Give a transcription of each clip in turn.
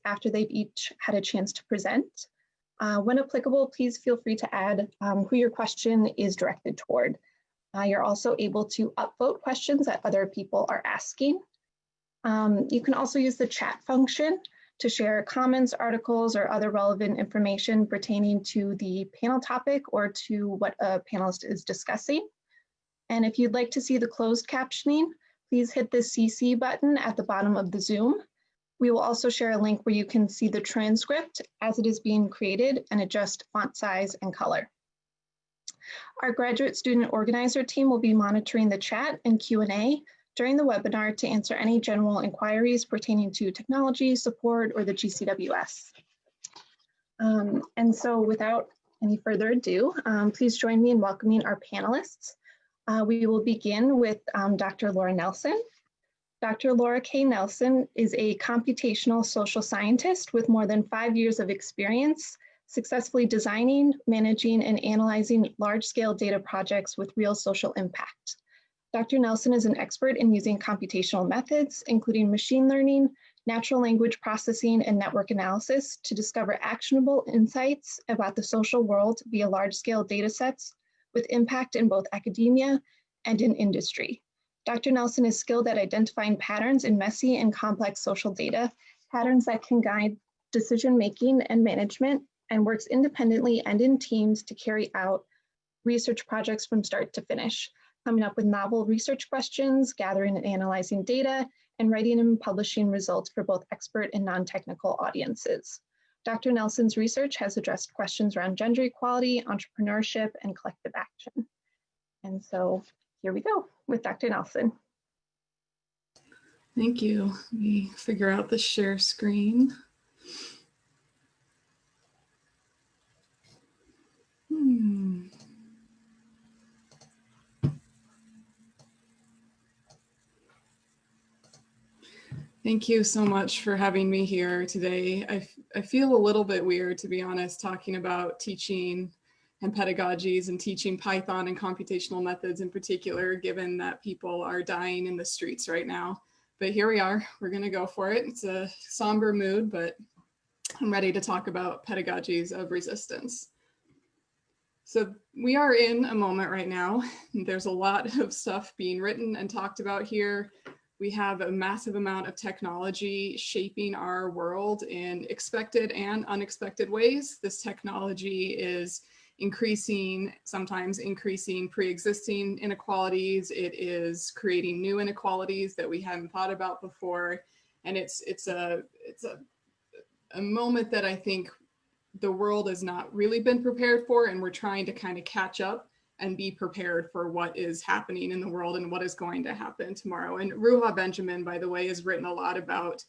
after they've each had a chance to present. When applicable, please feel free to add who your question is directed toward. You're also able to upvote questions that other people are asking. You can also use the chat function to share comments, articles, or other relevant information pertaining to the panel topic or to what a panelist is discussing. And if you'd like to see the closed captioning, please hit the CC button at the bottom of the Zoom. We will also share a link where you can see the transcript as it is being created and adjust font size and color. Our graduate student organizer team will be monitoring the chat and Q&A during the webinar to answer any general inquiries pertaining to technology, support, or the GCWS. And so without any further ado, please join me in welcoming our panelists. We will begin with Dr. Laura Nelson. Dr. Laura K. Nelson is a computational social scientist with more than 5 years of experience successfully designing, managing, and analyzing large-scale data projects with real social impact. Dr. Nelson is an expert in using computational methods, including machine learning, natural language processing, and network analysis to discover actionable insights about the social world via large-scale data sets with impact in both academia and in industry. Dr. Nelson is skilled at identifying patterns in messy and complex social data, patterns that can guide decision-making and management, and works independently and in teams to carry out research projects from start to finish, coming up with novel research questions, gathering and analyzing data, and writing and publishing results for both expert and non-technical audiences. Dr. Nelson's research has addressed questions around gender equality, entrepreneurship, and collective action. And so here we go with Dr. Nelson. Thank you. Let me figure out the share screen. Thank you so much for having me here today. I feel a little bit weird, to be honest, talking about teaching and pedagogies and teaching Python and computational methods in particular, given that people are dying in the streets right now. But here we are, we're gonna go for it. It's a somber mood, but I'm ready to talk about pedagogies of resistance. So we are in a moment right now. There's a lot of stuff being written and talked about here. We have a massive amount of technology shaping our world in expected and unexpected ways. This technology is sometimes increasing pre-existing inequalities. It is creating new inequalities that we hadn't thought about before. And it's a moment that I think the world has not really been prepared for, and we're trying to kind of catch up and be prepared for what is happening in the world and what is going to happen tomorrow. And Ruha Benjamin, by the way, has written a lot about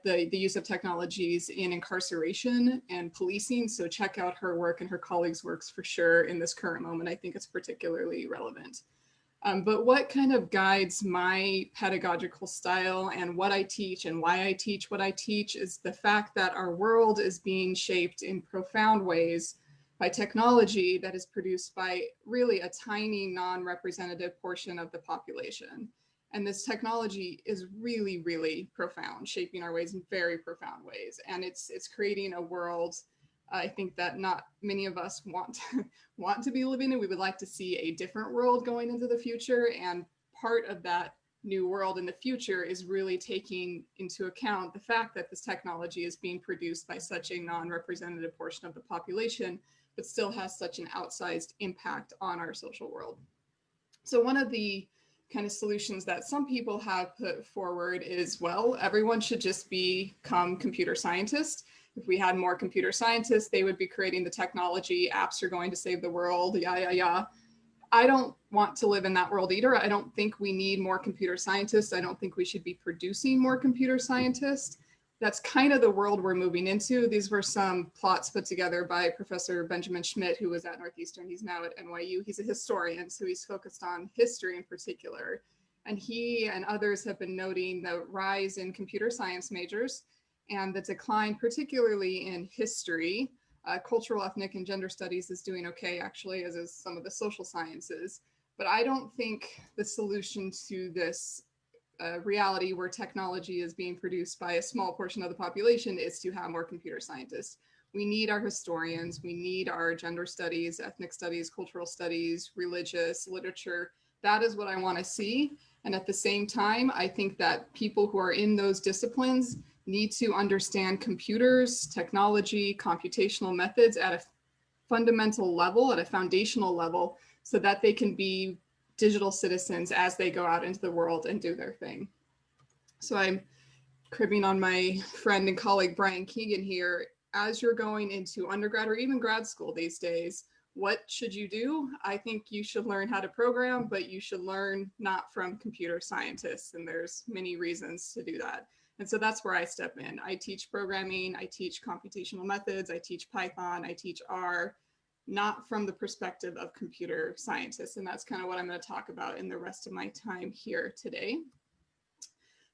the use of technologies in incarceration and policing. So check out her work and her colleagues' works for sure in this current moment. I think it's particularly relevant. But what kind of guides my pedagogical style and what I teach and why I teach what I teach is the fact that our world is being shaped in profound ways by technology that is produced by really a tiny non-representative portion of the population. And this technology is really, really profound, shaping our ways in very profound ways. And it's creating a world, I think, that not many of us want to be living in. We would like to see a different world going into the future. And part of that new world in the future is really taking into account the fact that this technology is being produced by such a non-representative portion of the population, but still has such an outsized impact on our social world. So one of the kind of solutions that some people have put forward is, well, everyone should just become computer scientists. If we had more computer scientists, they would be creating the technology, apps are going to save the world, yeah. I don't want to live in that world either. I don't think we need more computer scientists. I don't think we should be producing more computer scientists. That's kind of the world we're moving into. These were some plots put together by Professor Benjamin Schmidt, who was at Northeastern. He's now at NYU. He's a historian, so he's focused on history in particular. And he and others have been noting the rise in computer science majors and the decline, particularly in history. Cultural, ethnic, and gender studies is doing okay, actually, as is some of the social sciences. But I don't think the solution to this a reality where technology is being produced by a small portion of the population is to have more computer scientists. We need our historians, we need our gender studies, ethnic studies, cultural studies, religious, literature. That is what I want to see. And at the same time, I think that people who are in those disciplines need to understand computers, technology, computational methods at a fundamental level, at a foundational level, so that they can be digital citizens as they go out into the world and do their thing. So I'm cribbing on my friend and colleague Brian Keegan here. As you're going into undergrad or even grad school these days, what should you do? I think you should learn how to program, but you should learn not from computer scientists, and there's many reasons to do that. And so that's where I step in. I teach programming, I teach computational methods, I teach Python, I teach R, not from the perspective of computer scientists. And that's kind of what I'm going to talk about in the rest of my time here today.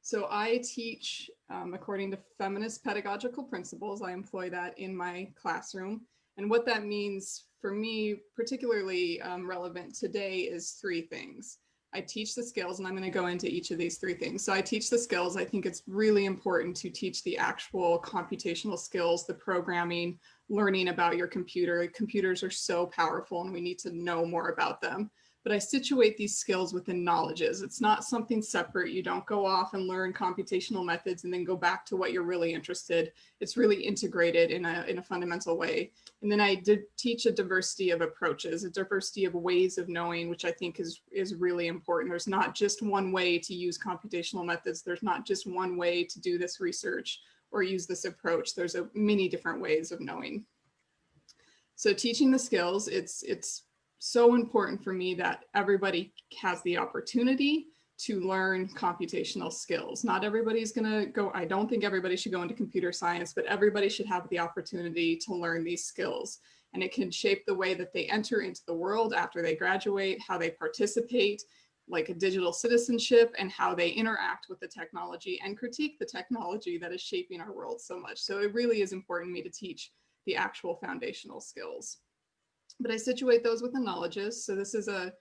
So I teach according to feminist pedagogical principles. I employ that in my classroom. And what that means for me, particularly relevant today, is three things. I teach the skills, and I'm going to go into each of these three things. So I teach the skills. I think it's really important to teach the actual computational skills, the programming, learning about your computer. Computers are so powerful, and we need to know more about them. But I situate these skills within knowledges. It's not something separate. You don't go off and learn computational methods and then go back to what you're really interested. It's really integrated in a fundamental way. And then I did teach a diversity of approaches, a diversity of ways of knowing, which I think is really important. There's not just one way to use computational methods. There's not just one way to do this research or use this approach. There's many different ways of knowing. So teaching the skills, it's so important for me that everybody has the opportunity to learn computational skills. Not everybody's gonna go, I don't think everybody should go into computer science, but everybody should have the opportunity to learn these skills. And it can shape the way that they enter into the world after they graduate, how they participate, like a digital citizenship, and how they interact with the technology and critique the technology that is shaping our world so much. So it really is important to me to teach the actual foundational skills. But I situate those within knowledges. So this is a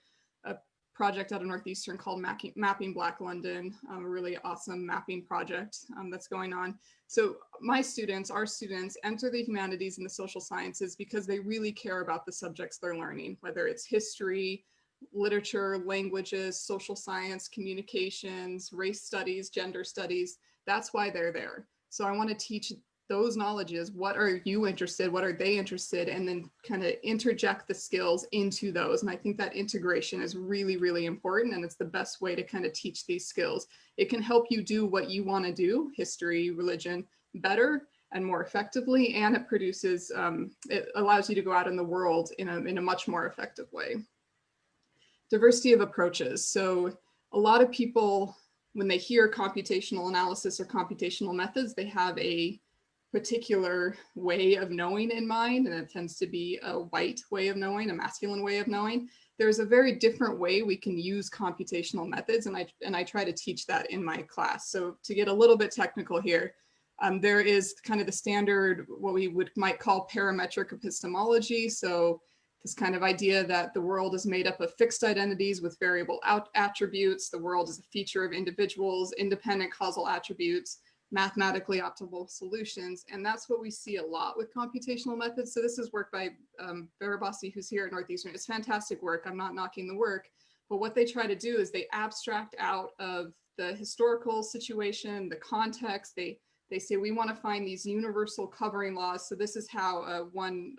project out of Northeastern called Mapping Black London, a really awesome mapping project that's going on. So my students, our students, enter the humanities and the social sciences because they really care about the subjects they're learning, whether it's history, literature, languages, social science, communications, race studies, gender studies. That's why they're there. So I want to teach those knowledges. What are you interested? What are they interested? And then kind of interject the skills into those. And I think that integration is really, really important. And it's the best way to kind of teach these skills. It can help you do what you want to do, history, religion, better and more effectively. And it produces, it allows you to go out in the world in a much more effective way. Diversity of approaches. So a lot of people, when they hear computational analysis or computational methods, they have a particular way of knowing in mind, and it tends to be a white way of knowing, a masculine way of knowing. There's a very different way we can use computational methods, and I try to teach that in my class. So to get a little bit technical here, there is kind of the standard, what we might call parametric epistemology. So this kind of idea that the world is made up of fixed identities with variable attributes. The world is a feature of individuals, independent causal attributes, mathematically optimal solutions. And that's what we see a lot with computational methods. So this is work by Barabasi, who's here at Northeastern. It's fantastic work. I'm not knocking the work. But what they try to do is they abstract out of the historical situation, the context. They say, we want to find these universal covering laws. So this is how one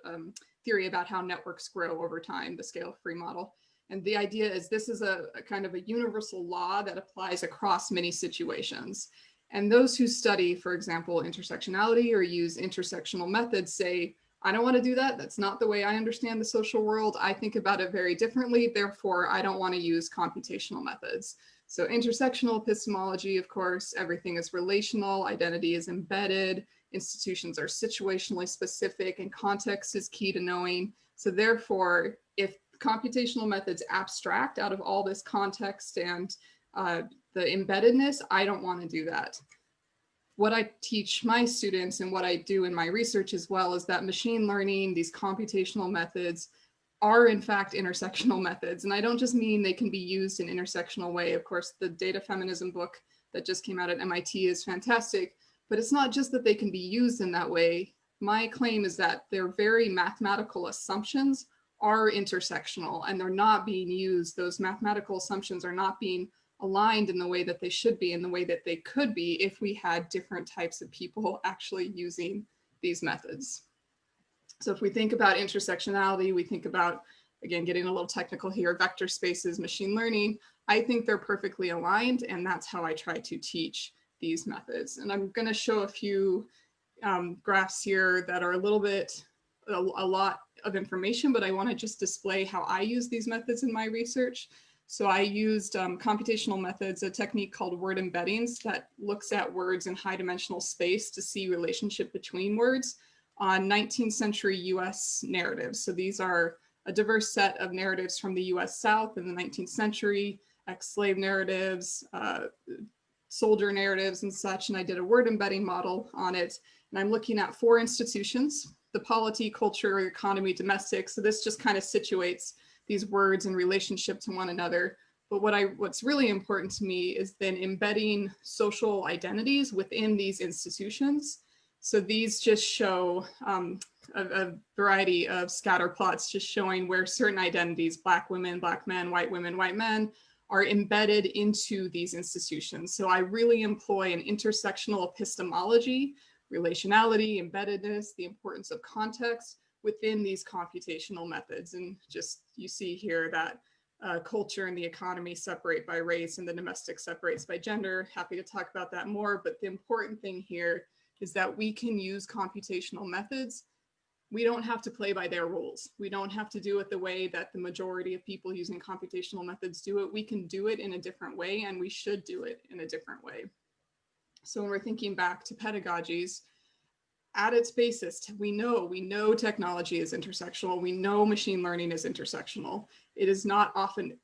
theory about how networks grow over time, the scale-free model. And the idea is this is a kind of a universal law that applies across many situations. And those who study, for example, intersectionality or use intersectional methods say, I don't want to do that. That's not the way I understand the social world. I think about it very differently. Therefore, I don't want to use computational methods. So intersectional epistemology, of course, everything is relational, identity is embedded, institutions are situationally specific, and context is key to knowing. So therefore, if computational methods abstract out of all this context and the embeddedness, I don't want to do that. What I teach my students and what I do in my research as well is that machine learning, these computational methods are in fact intersectional methods. And I don't just mean they can be used in an intersectional way. Of course, the data feminism book that just came out at MIT is fantastic, but it's not just that they can be used in that way. My claim is that their very mathematical assumptions are intersectional, and they're not being used. Those mathematical assumptions are not being aligned in the way that they should be, in the way that they could be if we had different types of people actually using these methods. So if we think about intersectionality, we think about, again, getting a little technical here, vector spaces, machine learning. I think they're perfectly aligned, and that's how I try to teach these methods. And I'm going to show a few graphs here that are a little bit, a lot of information, but I want to just display how I use these methods in my research. So I used computational methods, a technique called word embeddings that looks at words in high dimensional space to see relationship between words on 19th century US narratives. So these are a diverse set of narratives from the US South in the 19th century, ex-slave narratives, soldier narratives and such. And I did a word embedding model on it. And I'm looking at 4 institutions: the polity, culture, economy, domestic. So this just kind of situates these words in relationship to one another. But what's really important to me is then embedding social identities within these institutions. So these just show a variety of scatter plots just showing where certain identities, Black women, Black men, white women, white men, are embedded into these institutions. So I really employ an intersectional epistemology, relationality, embeddedness, the importance of context within these computational methods. And just, you see here that culture and the economy separate by race and the domestic separates by gender. Happy to talk about that more, but the important thing here is that we can use computational methods. We don't have to play by their rules. We don't have to do it the way that the majority of people using computational methods do it. We can do it in a different way, and we should do it in a different way. So when we're thinking back to pedagogies, at its basis, we know technology is intersectional. We know machine learning is intersectional. It is not often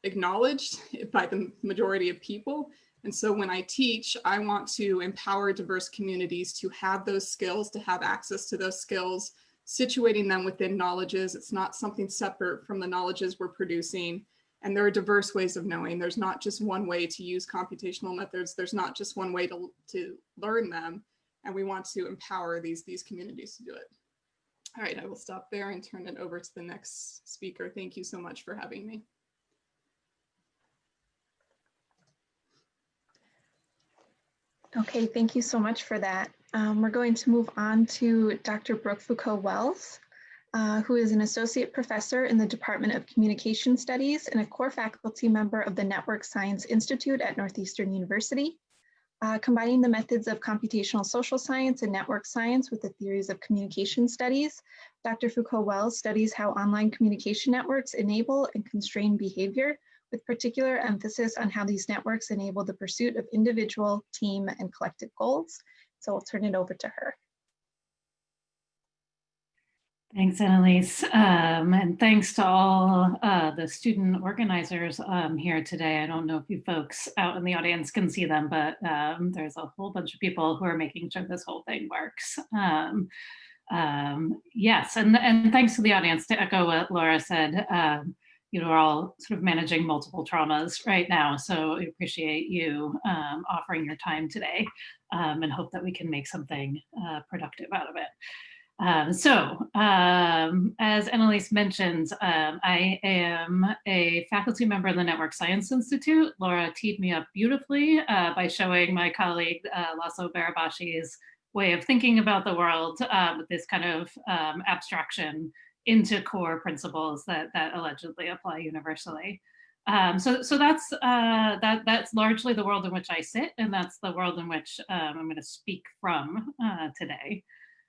acknowledged by the majority of people. And so when I teach, I want to empower diverse communities to have those skills, to have access to those skills, situating them within knowledges. It's not something separate from the knowledges we're producing. And there are diverse ways of knowing. There's not just one way to use computational methods. There's not just one way to learn them. And we want to empower these communities to do it. All right, I will stop there and turn it over to the next speaker. Thank you so much for having me. Okay, thank you so much for that. We're going to move on to Dr. Brooke Foucault-Wells, who is an associate professor in the Department of Communication Studies and a core faculty member of the Network Science Institute at Northeastern University. Combining the methods of computational social science and network science with the theories of communication studies, Dr. Foucault-Wells studies how online communication networks enable and constrain behavior, with particular emphasis on how these networks enable the pursuit of individual, team, and collective goals. So I'll turn it over to her. Thanks, Annalise, and thanks to all the student organizers here today. I don't know if you folks out in the audience can see them, but there's a whole bunch of people who are making sure this whole thing works. Yes, and thanks to the audience. To echo what Laura said, we're all sort of managing multiple traumas right now, so I appreciate you offering your time today and hope that we can make something productive out of it. As Annalise mentioned, I am a faculty member of the Network Science Institute. Laura teed me up beautifully by showing my colleague Lasso Barabashi's way of thinking about the world with this kind of abstraction into core principles that allegedly apply universally. So that's largely the world in which I sit, and that's the world in which I'm going to speak from today.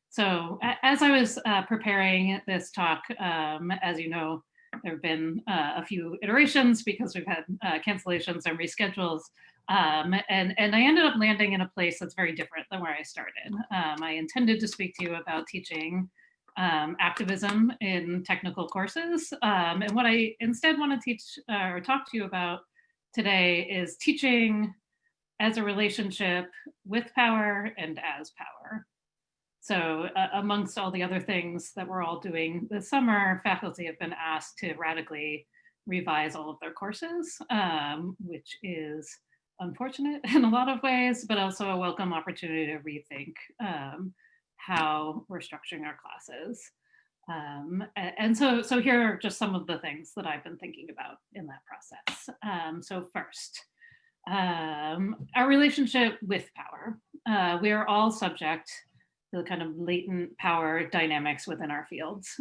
So as I was preparing this talk, as you know, there have been a few iterations because we've had cancellations and reschedules. And I ended up landing in a place that's very different than where I started. I intended to speak to you about teaching activism in technical courses. And what I instead want to teach or talk to you about today is teaching as a relationship with power and as power. So amongst all the other things that we're all doing this summer, faculty have been asked to radically revise all of their courses, which is unfortunate in a lot of ways, but also a welcome opportunity to rethink how we're structuring our classes. And so here are just some of the things that I've been thinking about in that process. So first, our relationship with power. We are all subject to the kind of latent power dynamics within our fields.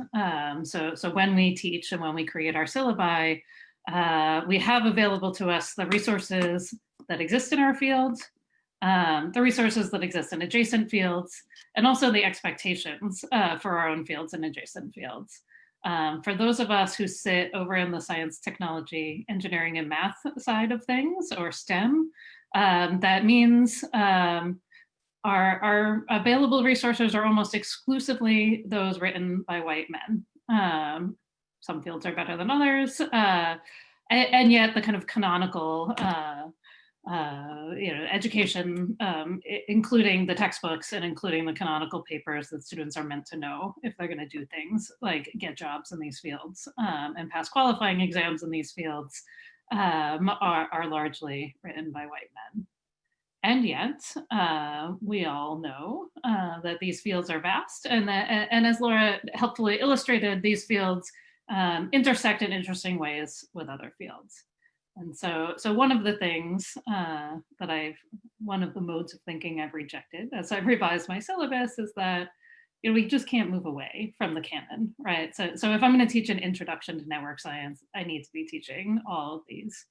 So when we teach and when we create our syllabi, we have available to us the resources that exist in our fields, the resources that exist in adjacent fields, and also the expectations for our own fields and adjacent fields. For those of us who sit over in the science, technology, engineering, and math side of things, or STEM, that means our available resources are almost exclusively those written by white men. Some fields are better than others, and yet the kind of canonical education, including the textbooks and including the canonical papers that students are meant to know if they're going to do things like get jobs in these fields and pass qualifying exams in these fields, are largely written by white men. And yet, we all know that these fields are vast, and as Laura helpfully illustrated, these fields intersect in interesting ways with other fields. And so one of the things one of the modes of thinking I've rejected as I've revised my syllabus is that we just can't move away from the canon, right? So if I'm going to teach an introduction to network science, I need to be teaching all of these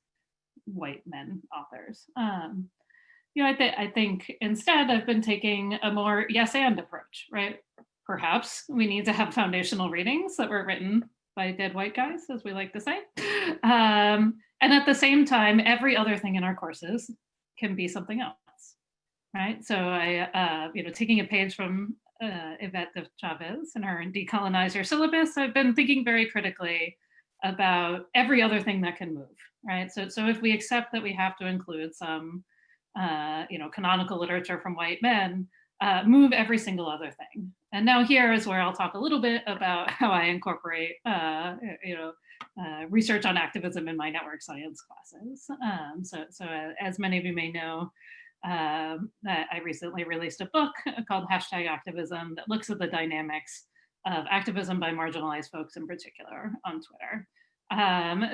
white men authors. I think instead I've been taking a more yes and approach, right? Perhaps we need to have foundational readings that were written by dead white guys, as we like to say. And at the same time, every other thing in our courses can be something else, right? So taking a page from Yvette de Chavez and her Decolonize Your Syllabus, I've been thinking very critically about every other thing that can move, right? So if we accept that we have to include some canonical literature from white men, move every single other thing. And now here is where I'll talk a little bit about how I incorporate, research on activism in my network science classes. So as many of you may know, I recently released a book called #Activism that looks at the dynamics of activism by marginalized folks in particular on Twitter.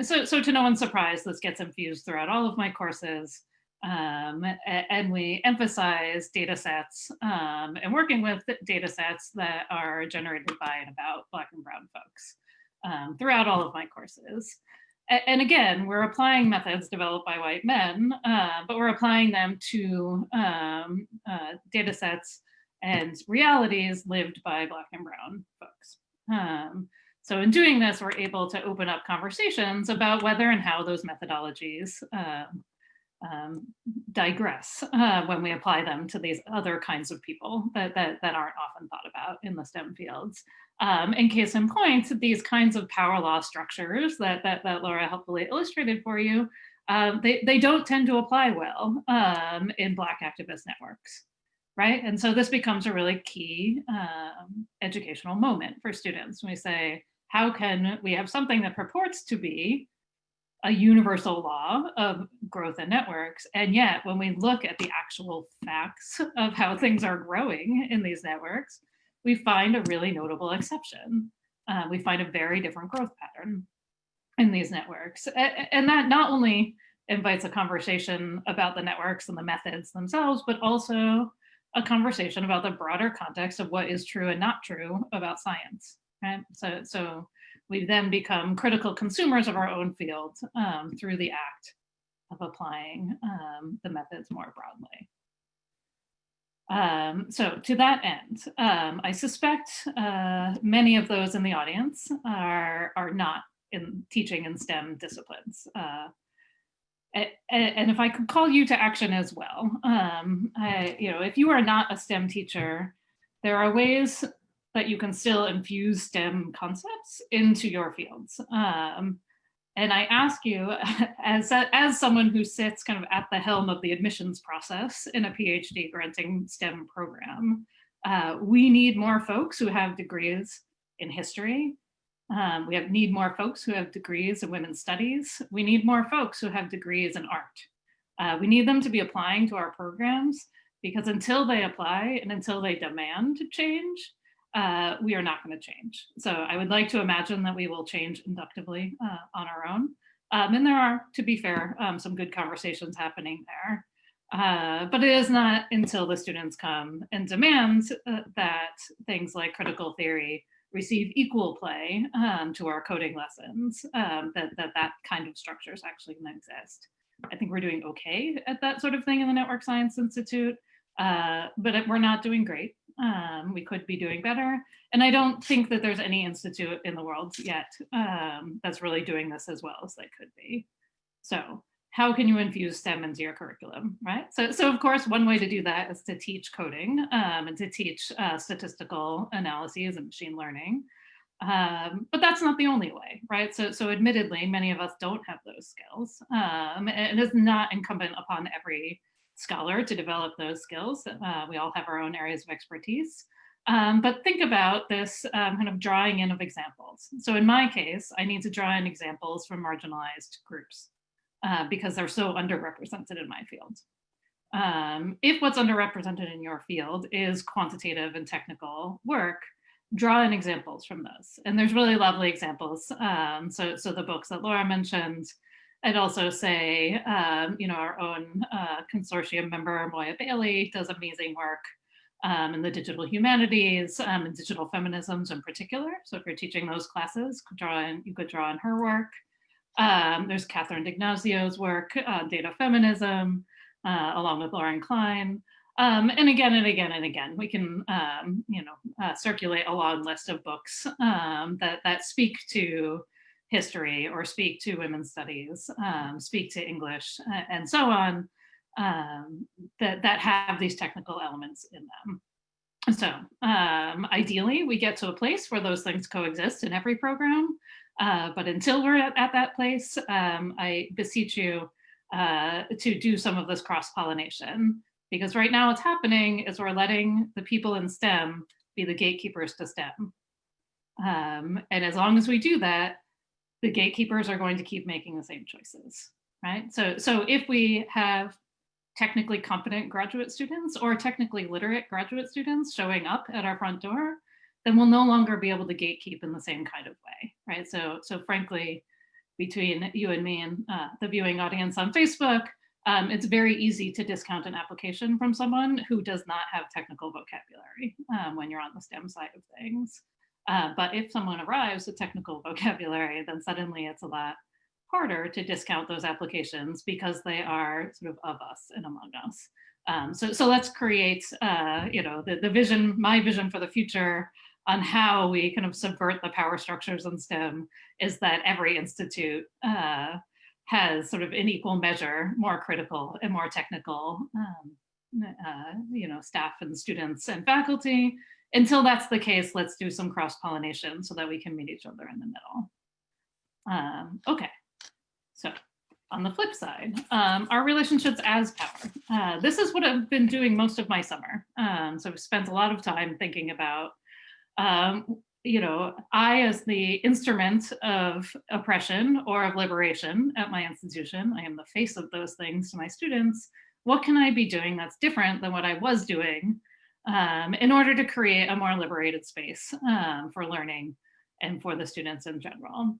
So to no one's surprise, this gets infused throughout all of my courses. And we emphasize data sets and working with data sets that are generated by and about Black and Brown folks throughout all of my courses. And again, we're applying methods developed by white men, but we're applying them to data sets and realities lived by Black and Brown folks. So in doing this, we're able to open up conversations about whether and how those methodologies digress when we apply them to these other kinds of people that aren't often thought about in the STEM fields. In case in point, these kinds of power law structures that Laura helpfully illustrated for you, they don't tend to apply well in Black activist networks, right? And so this becomes a really key educational moment for students. When we say, how can we have something that purports to be a universal law of growth in networks, and yet when we look at the actual facts of how things are growing in these networks, we find a really notable exception. We find a very different growth pattern in these networks. And that not only invites a conversation about the networks and the methods themselves, but also a conversation about the broader context of what is true and not true about science, right? So we then become critical consumers of our own field through the act of applying the methods more broadly. So to that end, I suspect many of those in the audience are not in teaching in STEM disciplines. And if I could call you to action as well, if you are not a STEM teacher, there are ways that you can still infuse STEM concepts into your fields. And I ask you, as someone who sits kind of at the helm of the admissions process in a PhD granting STEM program, we need more folks who have degrees in history. We need more folks who have degrees in women's studies. We need more folks who have degrees in art. We need them to be applying to our programs, because until they apply and until they demand change, we are not going to change. So I would like to imagine that we will change inductively on our own. And there are, to be fair, some good conversations happening there. But it is not until the students come and demand that things like critical theory receive equal play to our coding lessons that kind of structure is actually going to exist. I think we're doing okay at that sort of thing in the Network Science Institute, but we're not doing great. We could be doing better. And I don't think that there's any institute in the world yet that's really doing this as well as they could be. So how can you infuse STEM into your curriculum, right? So of course, one way to do that is to teach coding and to teach statistical analyses and machine learning. But that's not the only way, right? So admittedly, many of us don't have those skills. And it's not incumbent upon every scholar to develop those skills. We all have our own areas of expertise. But think about this kind of drawing in of examples. So in my case, I need to draw in examples from marginalized groups because they're so underrepresented in my field. If what's underrepresented in your field is quantitative and technical work, draw in examples from those. And there's really lovely examples. So the books that Laura mentioned, I'd also say, our own consortium member, Moya Bailey, does amazing work in the digital humanities and digital feminisms in particular. So if you're teaching those classes, you could draw on her work. There's Catherine D'Ignazio's work, Data Feminism, along with Lauren Klein. And again and again and again, we can, circulate a long list of books that speak to history or speak to women's studies, speak to English, and so on, that have these technical elements in them. So ideally, we get to a place where those things coexist in every program. But until we're at that place, I beseech you to do some of this cross-pollination. Because right now what's happening is we're letting the people in STEM be the gatekeepers to STEM. And as long as we do that, the gatekeepers are going to keep making the same choices, right? So if we have technically competent graduate students or technically literate graduate students showing up at our front door, then we'll no longer be able to gatekeep in the same kind of way, right? So frankly, between you and me and the viewing audience on Facebook, it's very easy to discount an application from someone who does not have technical vocabulary when you're on the STEM side of things. But if someone arrives with technical vocabulary, then suddenly it's a lot harder to discount those applications because they are sort of us and among us. So let's create, the vision, my vision for the future on how we kind of subvert the power structures in STEM is that every institute has sort of in equal measure more critical and more technical staff and students and faculty. Until that's the case, let's do some cross-pollination so that we can meet each other in the middle. Okay, so on the flip side, our relationships as power. This is what I've been doing most of my summer. So I've spent a lot of time thinking about, I as the instrument of oppression or of liberation at my institution, I am the face of those things to my students. What can I be doing that's different than what I was doing in order to create a more liberated space for learning and for the students in general?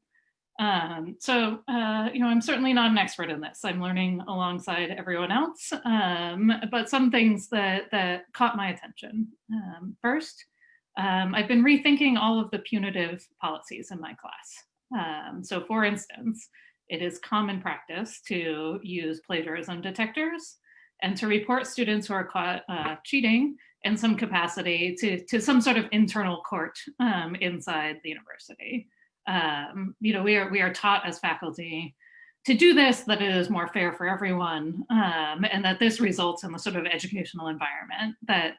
I'm certainly not an expert in this. I'm learning alongside everyone else, but some things that caught my attention. First, I've been rethinking all of the punitive policies in my class. So for instance, it is common practice to use plagiarism detectors and to report students who are caught cheating in some capacity to some sort of internal court inside the university. We are taught as faculty to do this, that it is more fair for everyone, and that this results in the sort of educational environment that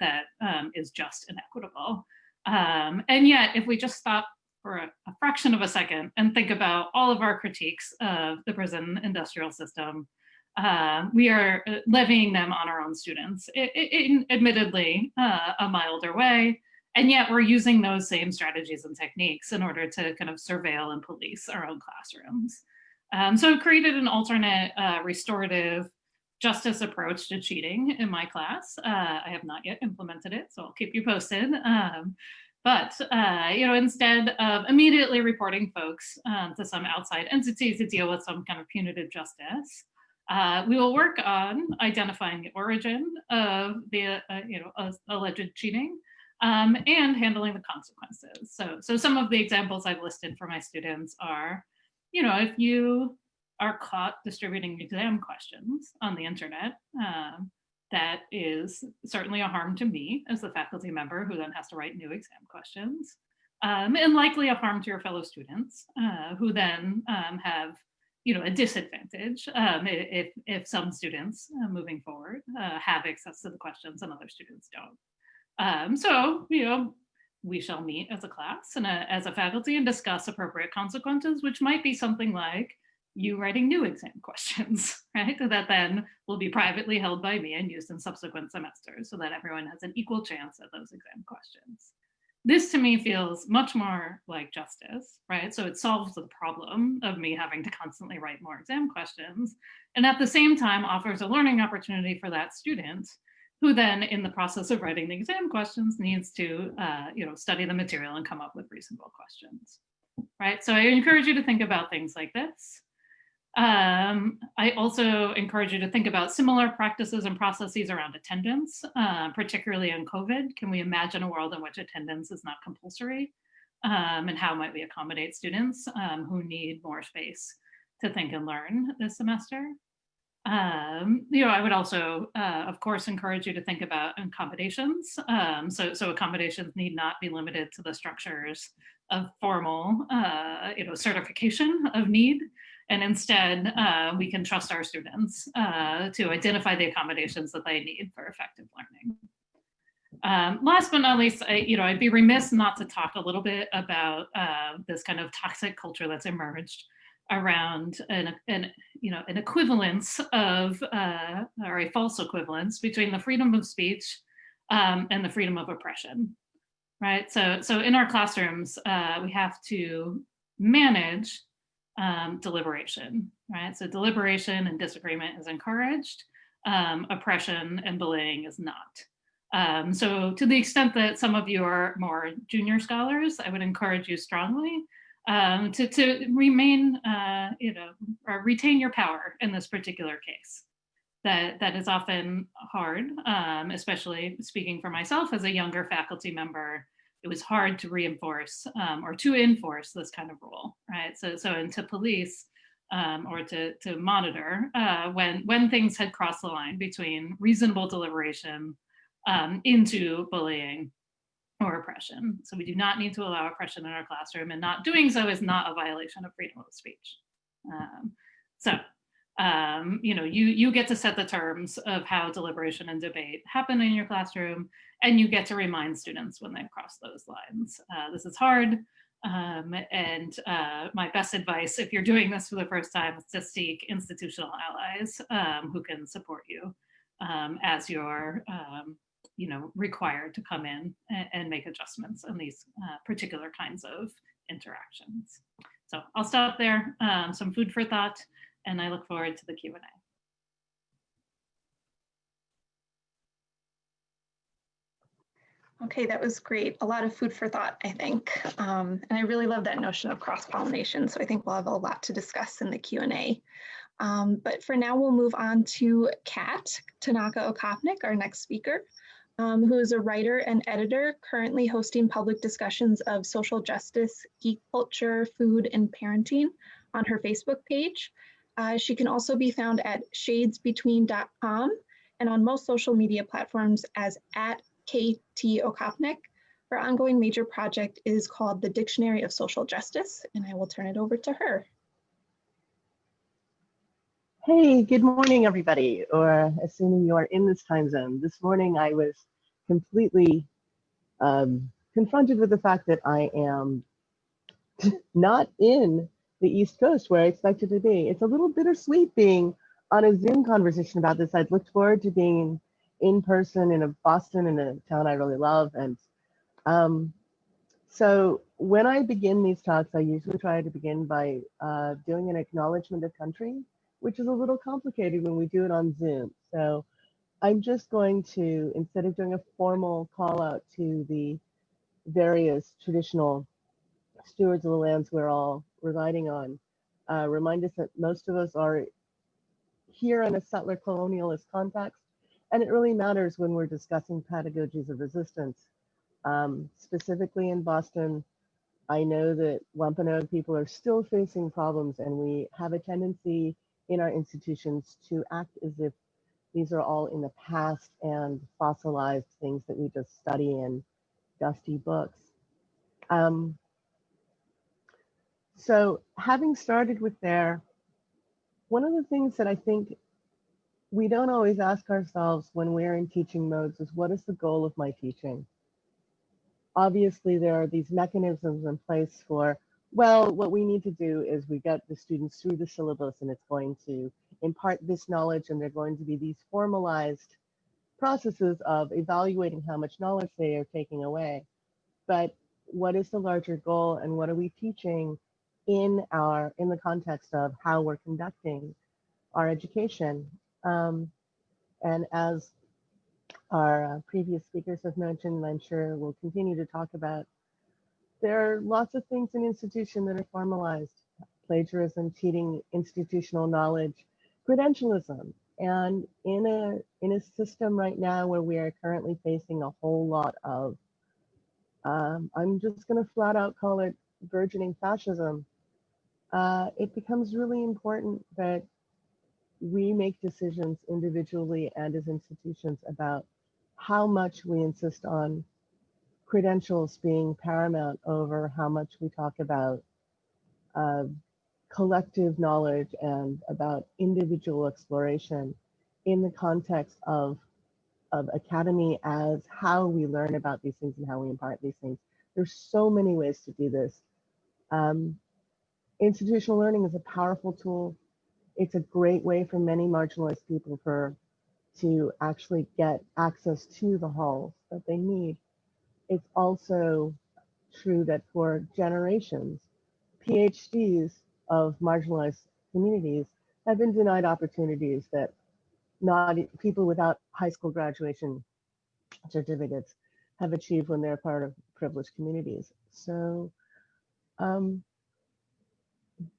is just and equitable. And yet, if we just stop for a fraction of a second and think about all of our critiques of the prison industrial system, we are levying them on our own students, in admittedly a milder way. And yet we're using those same strategies and techniques in order to kind of surveil and police our own classrooms. So I've created an alternate restorative justice approach to cheating in my class. I have not yet implemented it, so I'll keep you posted. But instead of immediately reporting folks to some outside entity to deal with some kind of punitive justice, we will work on identifying the origin of the alleged cheating and handling the consequences. So some of the examples I've listed for my students are, if you are caught distributing exam questions on the internet, that is certainly a harm to me as the faculty member who then has to write new exam questions, and likely a harm to your fellow students who then have a disadvantage if some students moving forward have access to the questions and other students don't. So we shall meet as a class and as a faculty and discuss appropriate consequences, which might be something like you writing new exam questions, right? That then will be privately held by me and used in subsequent semesters so that everyone has an equal chance at those exam questions. This to me feels much more like justice, right? So it solves the problem of me having to constantly write more exam questions, and at the same time offers a learning opportunity for that student who then in the process of writing the exam questions needs to study the material and come up with reasonable questions, right? So I encourage you to think about things like this. I also encourage you to think about similar practices and processes around attendance, particularly in COVID. Can we imagine a world in which attendance is not compulsory? And how might we accommodate students who need more space to think and learn this semester? I would also, of course, encourage you to think about accommodations. So accommodations need not be limited to the structures of formal, certification of need. And instead, we can trust our students to identify the accommodations that they need for effective learning. Last but not least, I'd be remiss not to talk a little bit about this kind of toxic culture that's emerged around an equivalence of, or a false equivalence between the freedom of speech and the freedom of oppression, right? So in our classrooms, we have to manage deliberation, right? So deliberation and disagreement is encouraged, oppression and bullying is not. So to the extent that some of you are more junior scholars, I would encourage you strongly to remain, or retain your power in this particular case. That is often hard, especially speaking for myself as a younger faculty member. It was hard to reinforce or to enforce this kind of rule, right? So and to police or to monitor when things had crossed the line between reasonable deliberation into bullying or oppression. So we do not need to allow oppression in our classroom, and not doing so is not a violation of freedom of speech. You get to set the terms of how deliberation and debate happen in your classroom, and you get to remind students when they've crossed those lines. This is hard, and my best advice, if you're doing this for the first time, is to seek institutional allies who can support you as you're required to come in and make adjustments in these particular kinds of interactions. So I'll stop there, some food for thought, and I look forward to the Q&A. Okay, that was great. A lot of food for thought, I think. And I really love that notion of cross-pollination. So I think we'll have a lot to discuss in the Q&A. But for now, we'll move on to Kat, Tanaka Okopnik, our next speaker, who is a writer and editor currently hosting public discussions of social justice, geek culture, food, and parenting on her Facebook page. She can also be found at shadesbetween.com and on most social media platforms as @KT Okopnik. Her ongoing major project is called the Dictionary of Social Justice, and I will turn it over to her. Hey, good morning, everybody, or assuming you are in this time zone. This morning I was completely confronted with the fact that I am not in the East Coast where I expected to be. It's a little bittersweet being on a Zoom conversation about this. I'd looked forward to being in person in Boston, in a town I really love. And so when I begin these talks, I usually try to begin by doing an acknowledgement of country. which is a little complicated when we do it on Zoom. So I'm just going to, instead of doing a formal call out to the various traditional stewards of the lands we're all residing on, remind us that most of us are here in a settler colonialist context, and it really matters when we're discussing pedagogies of resistance. Specifically in Boston, I know that Wampanoag people are still facing problems, and we have a tendency in our institutions to act as if these are all in the past and fossilized things that we just study in dusty books. So having started with there, one of the things that I think we don't always ask ourselves when we're in teaching modes is, what is the goal of my teaching? Obviously, there are these mechanisms in place for, well, what we need to do is we get the students through the syllabus and it's going to impart this knowledge, and they're going to be these formalized processes of evaluating how much knowledge they are taking away. But what is the larger goal, and what are we teaching in the context of how we're conducting our education? And as our previous speakers have mentioned, and I'm sure we'll continue to talk about, there are lots of things in institution that are formalized: plagiarism, cheating, institutional knowledge, credentialism. And in a system right now where we are currently facing a whole lot of, I'm just going to flat out call it burgeoning fascism, it becomes really important that we make decisions individually and as institutions about how much we insist on credentials being paramount over how much we talk about collective knowledge and about individual exploration in the context of academy as how we learn about these things and how we impart these things. There's so many ways to do this. Institutional learning is a powerful tool. It's a great way for many marginalized people to actually get access to the halls that they need. It's also true that for generations, PhDs of marginalized communities have been denied opportunities that people without high school graduation certificates have achieved when they're part of privileged communities. So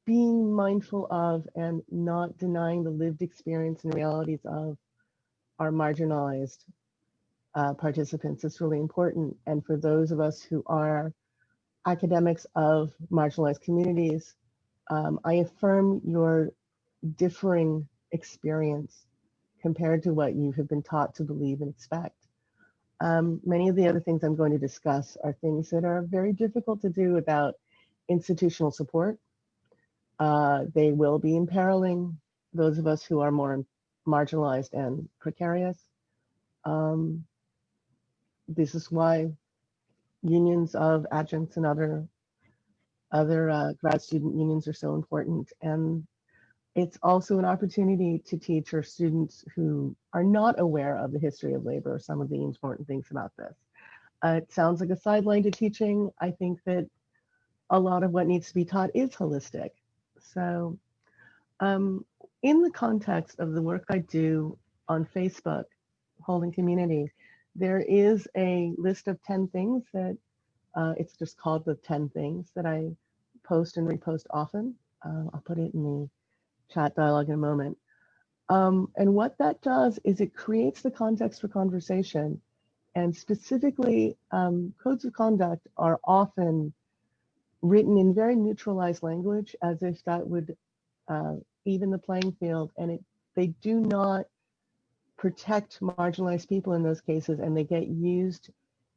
being mindful of and not denying the lived experience and realities of our marginalized participants is really important. And for those of us who are academics of marginalized communities, I affirm your differing experience compared to what you have been taught to believe and expect. Many of the other things I'm going to discuss are things that are very difficult to do without institutional support. They will be imperiling those of us who are more marginalized and precarious. This is why unions of adjuncts and other grad student unions are so important. And it's also an opportunity to teach our students who are not aware of the history of labor some of the important things about this. It sounds like a sideline to teaching. I think that a lot of what needs to be taught is holistic. So in the context of the work I do on Facebook, Holding Community, there is a list of 10 things that it's just called the 10 things that I post and repost often. I'll put it in the chat dialogue in a moment. And what that does is it creates the context for conversation. And specifically, codes of conduct are often written in very neutralized language, as if that would even the playing field. And they do not protect marginalized people in those cases, and they get used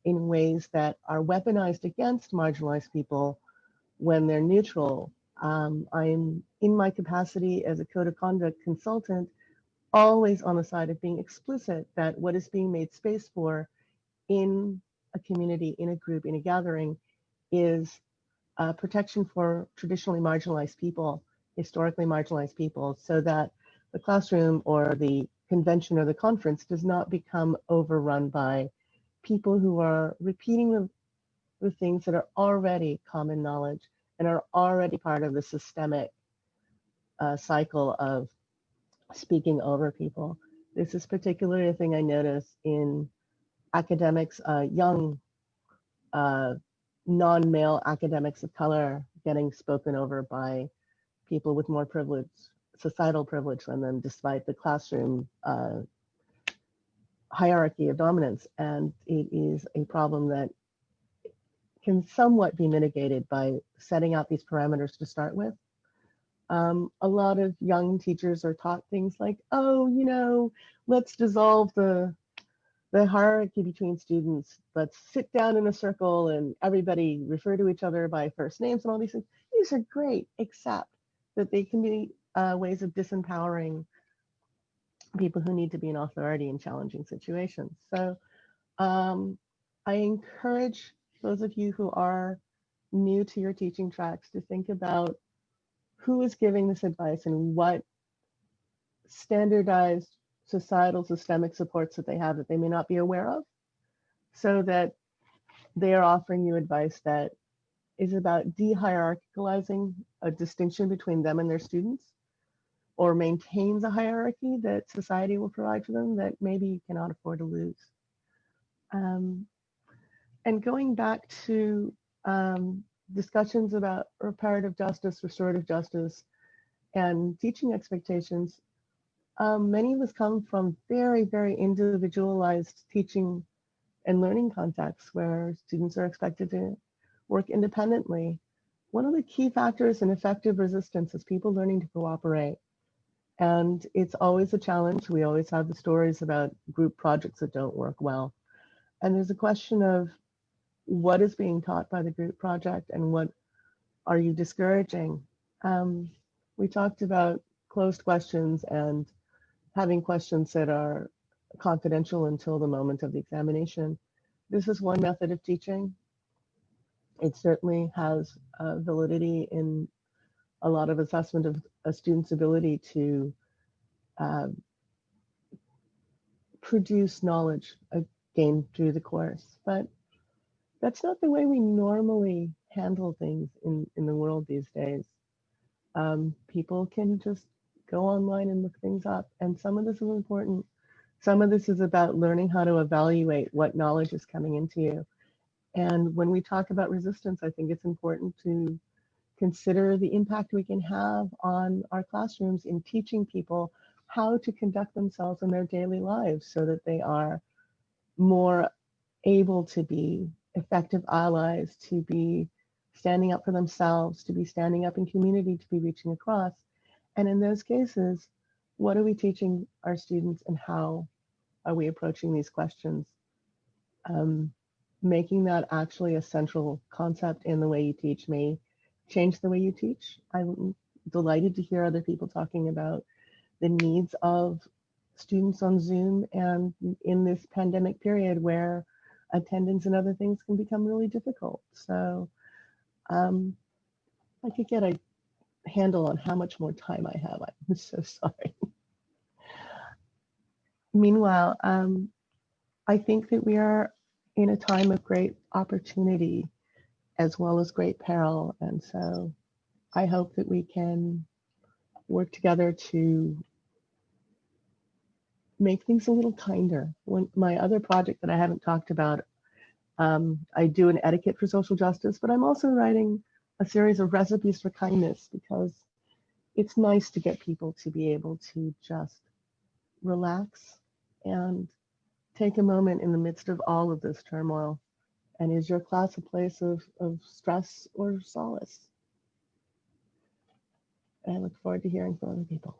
in ways that are weaponized against marginalized people when they're neutral. I'm in my capacity as a code of conduct consultant, always on the side of being explicit that what is being made space for in a community, in a group, in a gathering is protection for traditionally marginalized people, historically marginalized people, so that the classroom or the convention or the conference does not become overrun by people who are repeating the things that are already common knowledge and are already part of the systemic cycle of speaking over people. This is particularly a thing I notice in academics, young non-male academics of color getting spoken over by people with more privilege, societal privilege than them, despite the classroom hierarchy of dominance. And it is a problem that can somewhat be mitigated by setting out these parameters to start with. A lot of young teachers are taught things like, oh, you know, let's dissolve the hierarchy between students. Let's sit down in a circle and everybody refer to each other by first names and all these things. These are great, except that they can be ways of disempowering people who need to be an authority in challenging situations. So I encourage those of you who are new to your teaching tracks to think about who is giving this advice and what standardized societal systemic supports that they have that they may not be aware of, so that they are offering you advice that is about de-hierarchicalizing a distinction between them and their students, or maintains a hierarchy that society will provide for them that maybe you cannot afford to lose. And going back to discussions about reparative justice, restorative justice, and teaching expectations, many of us come from very, very individualized teaching and learning contexts where students are expected to work independently. One of the key factors in effective resistance is people learning to cooperate. And it's always a challenge. We always have the stories about group projects that don't work well. And there's a question of what is being taught by the group project and what are you discouraging? We talked about closed questions and having questions that are confidential until the moment of the examination. This is one method of teaching. It certainly has validity in a lot of assessment of a student's ability to produce knowledge gained through the course. But that's not the way we normally handle things in the world these days. People can just go online and look things up. And some of this is important. Some of this is about learning how to evaluate what knowledge is coming into you. And when we talk about resistance, I think it's important to consider the impact we can have on our classrooms in teaching people how to conduct themselves in their daily lives so that they are more able to be effective allies, to be standing up for themselves, to be standing up in community, to be reaching across. And in those cases, what are we teaching our students and how are we approaching these questions? Making that actually a central concept in the way you teach may change the way you teach. I'm delighted to hear other people talking about the needs of students on Zoom and in this pandemic period where attendance and other things can become really difficult. So I could get a handle on how much more time I have. I'm so sorry. Meanwhile, I think that we are in a time of great opportunity as well as great peril. And so I hope that we can work together to make things a little kinder. When my other project that I haven't talked about, I do an etiquette for social justice, but I'm also writing a series of recipes for kindness because it's nice to get people to be able to just relax and take a moment in the midst of all of this turmoil. And is your class a place of stress or solace? And I look forward to hearing from other people.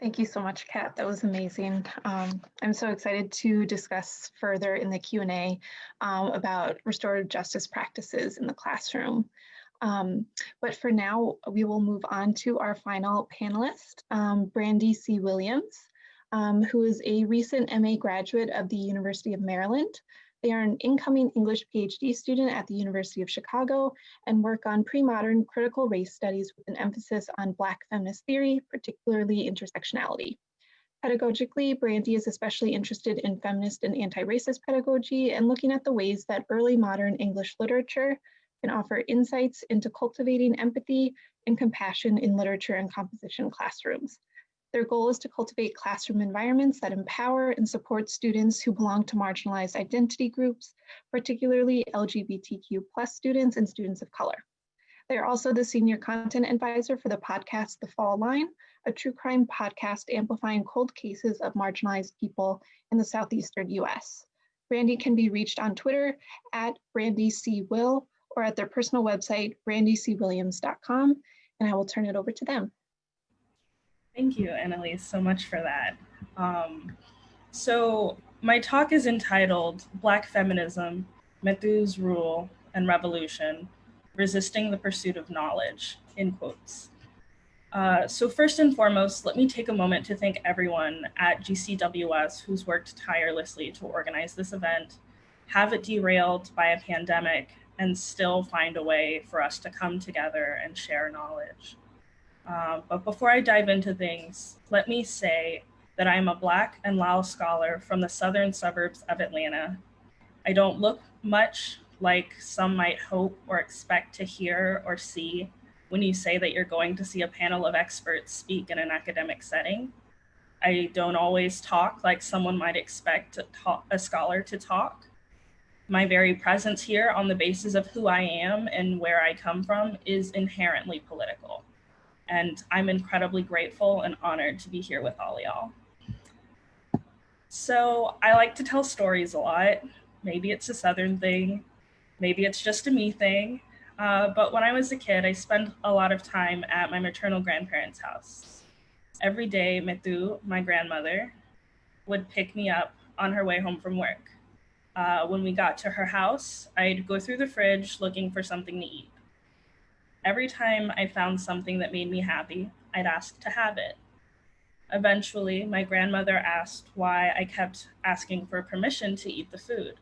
Thank you so much, Kat. That was amazing. I'm so excited to discuss further in the Q&A about restorative justice practices in the classroom. But for now, we will move on to our final panelist, Brandy C. Williams, who is a recent MA graduate of the University of Maryland. They are an incoming English PhD student at the University of Chicago and work on pre-modern critical race studies with an emphasis on Black feminist theory, particularly intersectionality. Pedagogically, Brandy is especially interested in feminist and anti-racist pedagogy and looking at the ways that early modern English literature can offer insights into cultivating empathy and compassion in literature and composition classrooms. Their goal is to cultivate classroom environments that empower and support students who belong to marginalized identity groups, particularly LGBTQ+ students and students of color. They are also the senior content advisor for the podcast The Fall Line, a true crime podcast amplifying cold cases of marginalized people in the Southeastern US. Brandy can be reached on Twitter at BrandyCWill or at their personal website, brandycwilliams.com, and I will turn it over to them. Thank you, Annalise, so much for that. So my talk is entitled Black Feminism, Methu's Rule and Revolution, Resisting the Pursuit of Knowledge, in quotes. So first and foremost, let me take a moment to thank everyone at GCWS who's worked tirelessly to organize this event, have it derailed by a pandemic, and still find a way for us to come together and share knowledge. But before I dive into things, let me say that I'm a Black and Lao scholar from the southern suburbs of Atlanta. I don't look much like some might hope or expect to hear or see when you say that you're going to see a panel of experts speak in an academic setting. I don't always talk like someone might expect a scholar to talk. My very presence here on the basis of who I am and where I come from is inherently political. And I'm incredibly grateful and honored to be here with all y'all. So I like to tell stories a lot. Maybe it's a Southern thing, maybe it's just a me thing. But when I was a kid, I spent a lot of time at my maternal grandparents' house. Every day, Methu, my grandmother, would pick me up on her way home from work. When we got to her house, I'd go through the fridge looking for something to eat. Every time I found something that made me happy, I'd ask to have it. Eventually, my grandmother asked why I kept asking for permission to eat the food.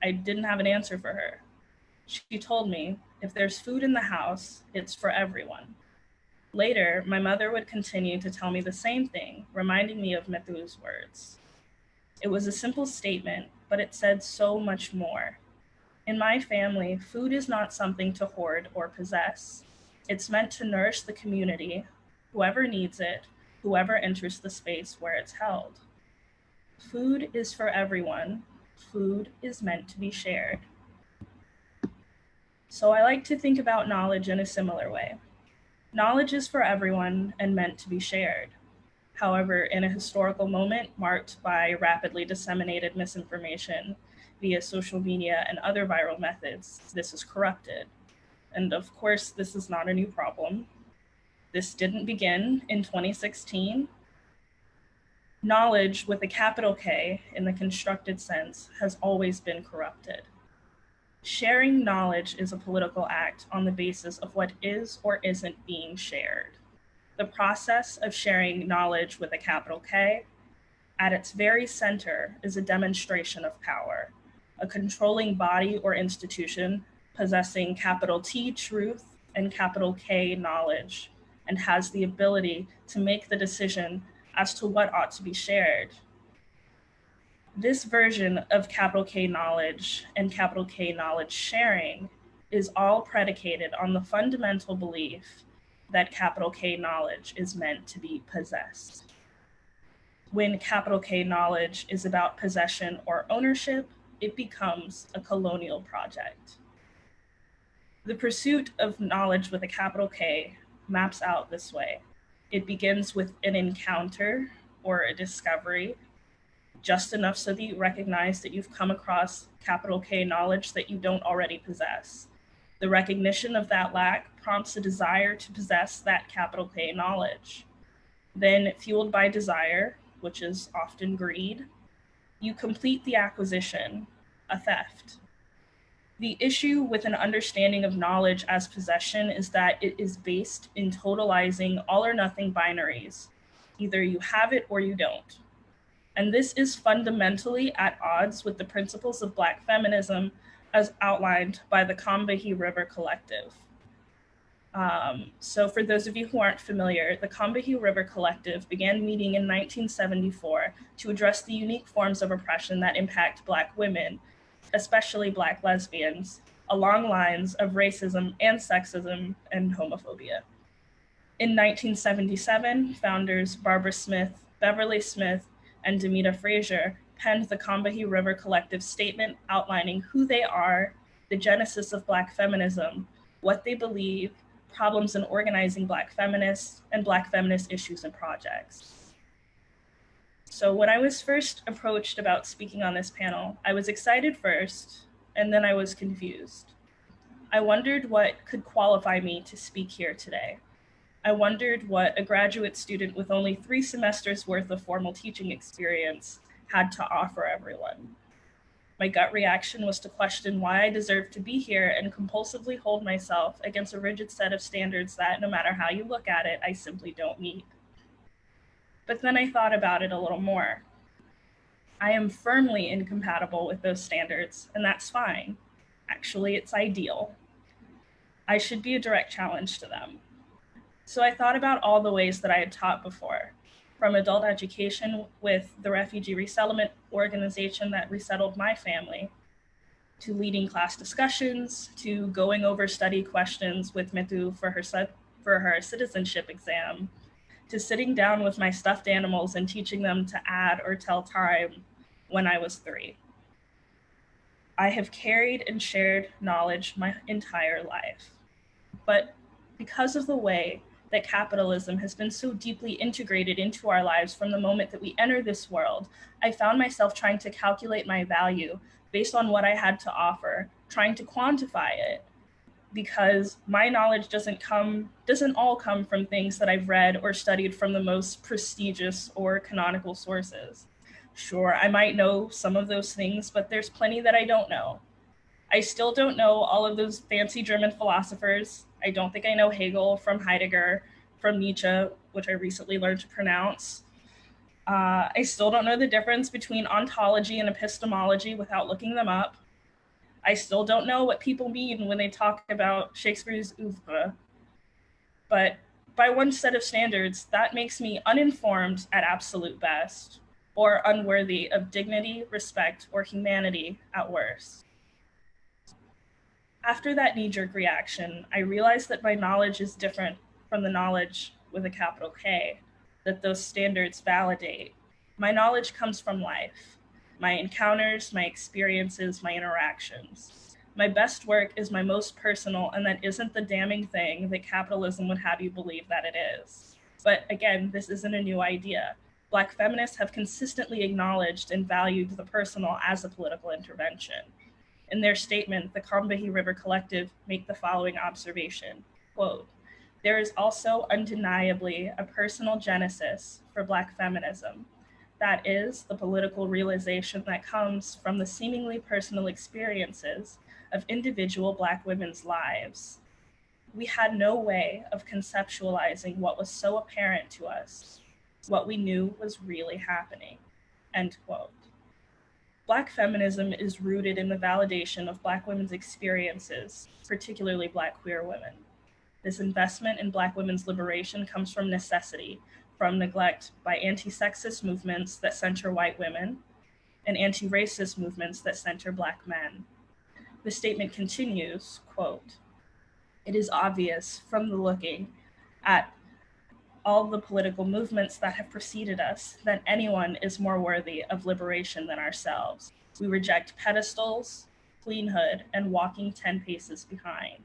I didn't have an answer for her. She told me, if there's food in the house, it's for everyone. Later, my mother would continue to tell me the same thing, reminding me of Methu's words. It was a simple statement, but it said so much more. In my family, food is not something to hoard or possess. It's meant to nourish the community, whoever needs it, whoever enters the space where it's held. Food is for everyone. Food is meant to be shared. So I like to think about knowledge in a similar way. Knowledge is for everyone and meant to be shared. However, in a historical moment marked by rapidly disseminated misinformation via social media and other viral methods, this is corrupted. And of course, this is not a new problem. This didn't begin in 2016. Knowledge with a capital K in the constructed sense has always been corrupted. Sharing knowledge is a political act on the basis of what is or isn't being shared. The process of sharing knowledge with a capital K, at its very center, is a demonstration of power, a controlling body or institution possessing capital T truth and capital K knowledge, and has the ability to make the decision as to what ought to be shared. This version of capital K knowledge and capital K knowledge sharing is all predicated on the fundamental belief that capital K knowledge is meant to be possessed. When capital K knowledge is about possession or ownership, it becomes a colonial project. The pursuit of knowledge with a capital K maps out this way. It begins with an encounter or a discovery, just enough so that you recognize that you've come across capital K knowledge that you don't already possess. The recognition of that lack prompts a desire to possess that capital K knowledge. Then, fueled by desire, which is often greed, you complete the acquisition, a theft. The issue with an understanding of knowledge as possession is that it is based in totalizing all or nothing binaries. Either you have it or you don't. And this is fundamentally at odds with the principles of Black feminism as outlined by the Combahee River Collective. So for those of you who aren't familiar, the Combahee River Collective began meeting in 1974 to address the unique forms of oppression that impact Black women, especially Black lesbians, along lines of racism and sexism and homophobia. In 1977, founders Barbara Smith, Beverly Smith, and Demita Frazier penned the Combahee River Collective statement outlining who they are, the genesis of Black feminism, what they believe, problems in organizing Black feminists, and Black feminist issues and projects. So when I was first approached about speaking on this panel, I was excited first, and then I was confused. I wondered what could qualify me to speak here today. I wondered what a graduate student with only 3 semesters worth of formal teaching experience had to offer everyone. My gut reaction was to question why I deserved to be here and compulsively hold myself against a rigid set of standards that, no matter how you look at it, I simply don't meet. But then I thought about it a little more. I am firmly incompatible with those standards, and that's fine. Actually, it's ideal. I should be a direct challenge to them. So I thought about all the ways that I had taught before, from adult education with the refugee resettlement organization that resettled my family, to leading class discussions, to going over study questions with Mitu for her citizenship exam, to sitting down with my stuffed animals and teaching them to add or tell time when I was 3. I have carried and shared knowledge my entire life. But because of the way that capitalism has been so deeply integrated into our lives from the moment that we enter this world, I found myself trying to calculate my value based on what I had to offer, trying to quantify it, because my knowledge doesn't all come from things that I've read or studied from the most prestigious or canonical sources. Sure, I might know some of those things, but there's plenty that I don't know. I still don't know all of those fancy German philosophers. I don't think I know Hegel from Heidegger, from Nietzsche, which I recently learned to pronounce. I still don't know the difference between ontology and epistemology without looking them up. I still don't know what people mean when they talk about Shakespeare's oeuvre. But by one set of standards, that makes me uninformed at absolute best, or unworthy of dignity, respect, or humanity at worst. After that knee-jerk reaction, I realized that my knowledge is different from the knowledge with a capital K, that those standards validate. My knowledge comes from life, my encounters, my experiences, my interactions. My best work is my most personal, and that isn't the damning thing that capitalism would have you believe that it is. But again, this isn't a new idea. Black feminists have consistently acknowledged and valued the personal as a political intervention. In their statement, the Combahee River Collective make the following observation, quote, "There is also undeniably a personal genesis for Black feminism. That is, the political realization that comes from the seemingly personal experiences of individual Black women's lives. We had no way of conceptualizing what was so apparent to us, what we knew was really happening," end quote. Black feminism is rooted in the validation of Black women's experiences, particularly Black queer women. This investment in Black women's liberation comes from necessity, from neglect by anti-sexist movements that center white women and anti-racist movements that center Black men. The statement continues, quote, "It is obvious from the looking at all the political movements that have preceded us that anyone is more worthy of liberation than ourselves. We reject pedestals, queenhood, and walking 10 paces behind.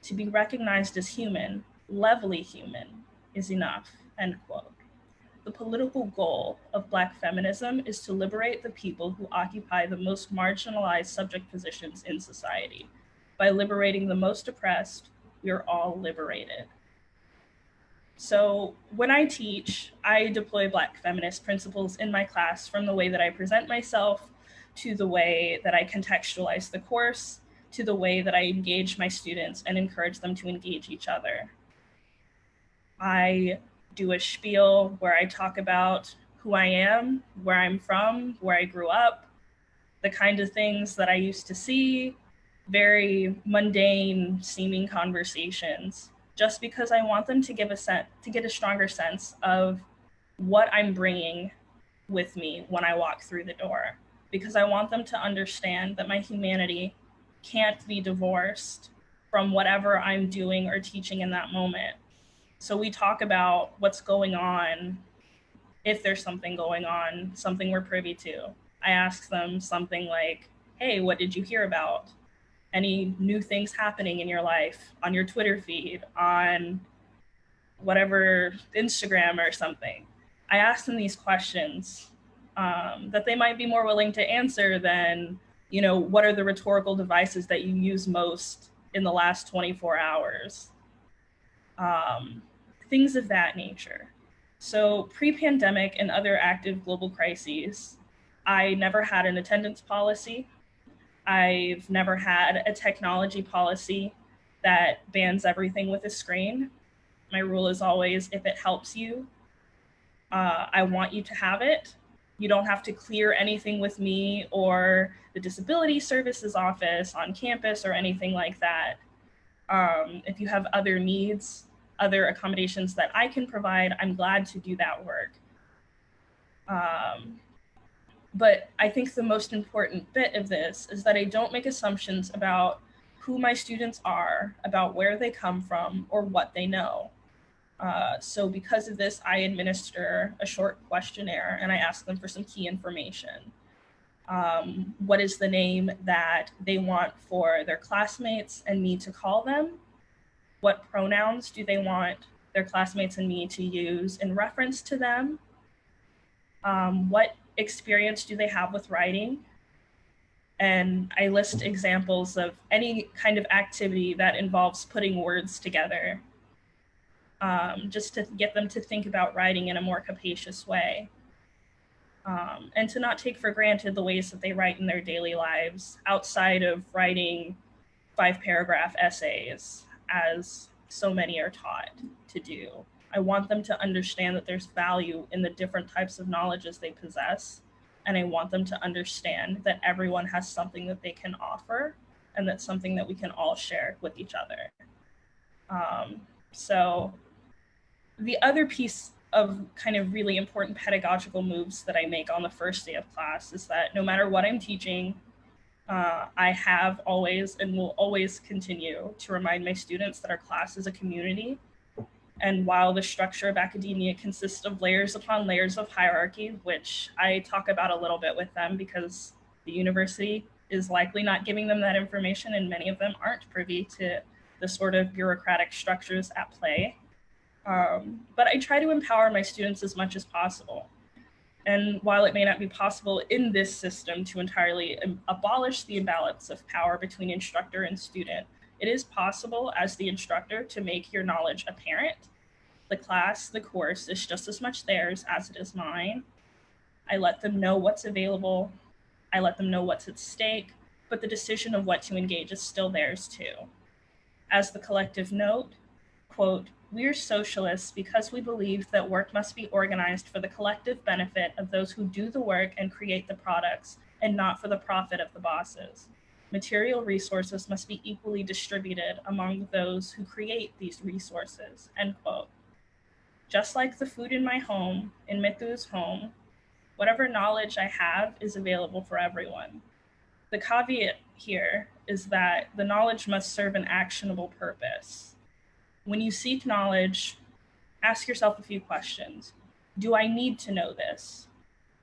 To be recognized as human, levelly human, is enough," end quote. The political goal of Black feminism is to liberate the people who occupy the most marginalized subject positions in society. By liberating the most oppressed, we are all liberated. So when I teach, I deploy Black feminist principles in my class, from the way that I present myself, to the way that I contextualize the course, to the way that I engage my students and encourage them to engage each other. I do a spiel where I talk about who I am, where I'm from, where I grew up, the kind of things that I used to see, very mundane seeming conversations, just because I want them to get a stronger sense of what I'm bringing with me when I walk through the door, because I want them to understand that my humanity can't be divorced from whatever I'm doing or teaching in that moment. So we talk about what's going on, if there's something going on, something we're privy to. I ask them something like, hey, what did you hear about? Any new things happening in your life, on your Twitter feed, on whatever, Instagram or something? I ask them these questions that they might be more willing to answer than, you know, what are the rhetorical devices that you use most in the last 24 hours? Things of that nature. So pre-pandemic and other active global crises, I never had an attendance policy. I've never had a technology policy that bans everything with a screen. My rule is always, if it helps you, I want you to have it. You don't have to clear anything with me or the Disability Services Office on campus or anything like that. If you have other needs, other accommodations that I can provide, I'm glad to do that work. But I think the most important bit of this is that I don't make assumptions about who my students are, about where they come from, or what they know. So because of this, I administer a short questionnaire and I ask them for some key information. What is the name that they want for their classmates and me to call them? What pronouns do they want their classmates and me to use in reference to them? What experience do they have with writing? And I list examples of any kind of activity that involves putting words together, just to get them to think about writing in a more capacious way. And to not take for granted the ways that they write in their daily lives outside of writing 5-paragraph essays, as so many are taught to do. I want them to understand that there's value in the different types of knowledges they possess. And I want them to understand that everyone has something that they can offer and that's something that we can all share with each other. So the other piece of kind of really important pedagogical moves that I make on the first day of class is that no matter what I'm teaching, I have always and will always continue to remind my students that our class is a community. And while the structure of academia consists of layers upon layers of hierarchy, which I talk about a little bit with them because the university is likely not giving them that information and many of them aren't privy to the sort of bureaucratic structures at play. But I try to empower my students as much as possible. And while it may not be possible in this system to entirely abolish the imbalance of power between instructor and student, it is possible as the instructor to make your knowledge apparent. The class, the course is just as much theirs as it is mine. I let them know what's available. I let them know what's at stake, but the decision of what to engage is still theirs too. As the collective note, quote, "We're socialists because we believe that work must be organized for the collective benefit of those who do the work and create the products, and not for the profit of the bosses. Material resources must be equally distributed among those who create these resources," end quote. Just like the food in my home, in Mithu's home, whatever knowledge I have is available for everyone. The caveat here is that the knowledge must serve an actionable purpose. When you seek knowledge, ask yourself a few questions. Do I need to know this?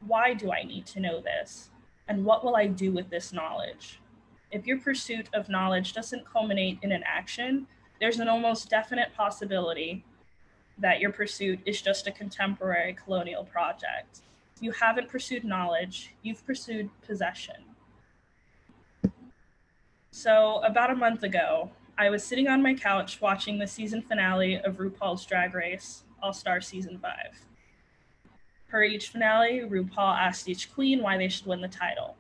Why do I need to know this? And what will I do with this knowledge? If your pursuit of knowledge doesn't culminate in an action, there's an almost definite possibility that your pursuit is just a contemporary colonial project. You haven't pursued knowledge, you've pursued possession. So about a month ago, I was sitting on my couch watching the season finale of RuPaul's Drag Race, All-Star Season 5. Per each finale, RuPaul asked each queen why they should win the title.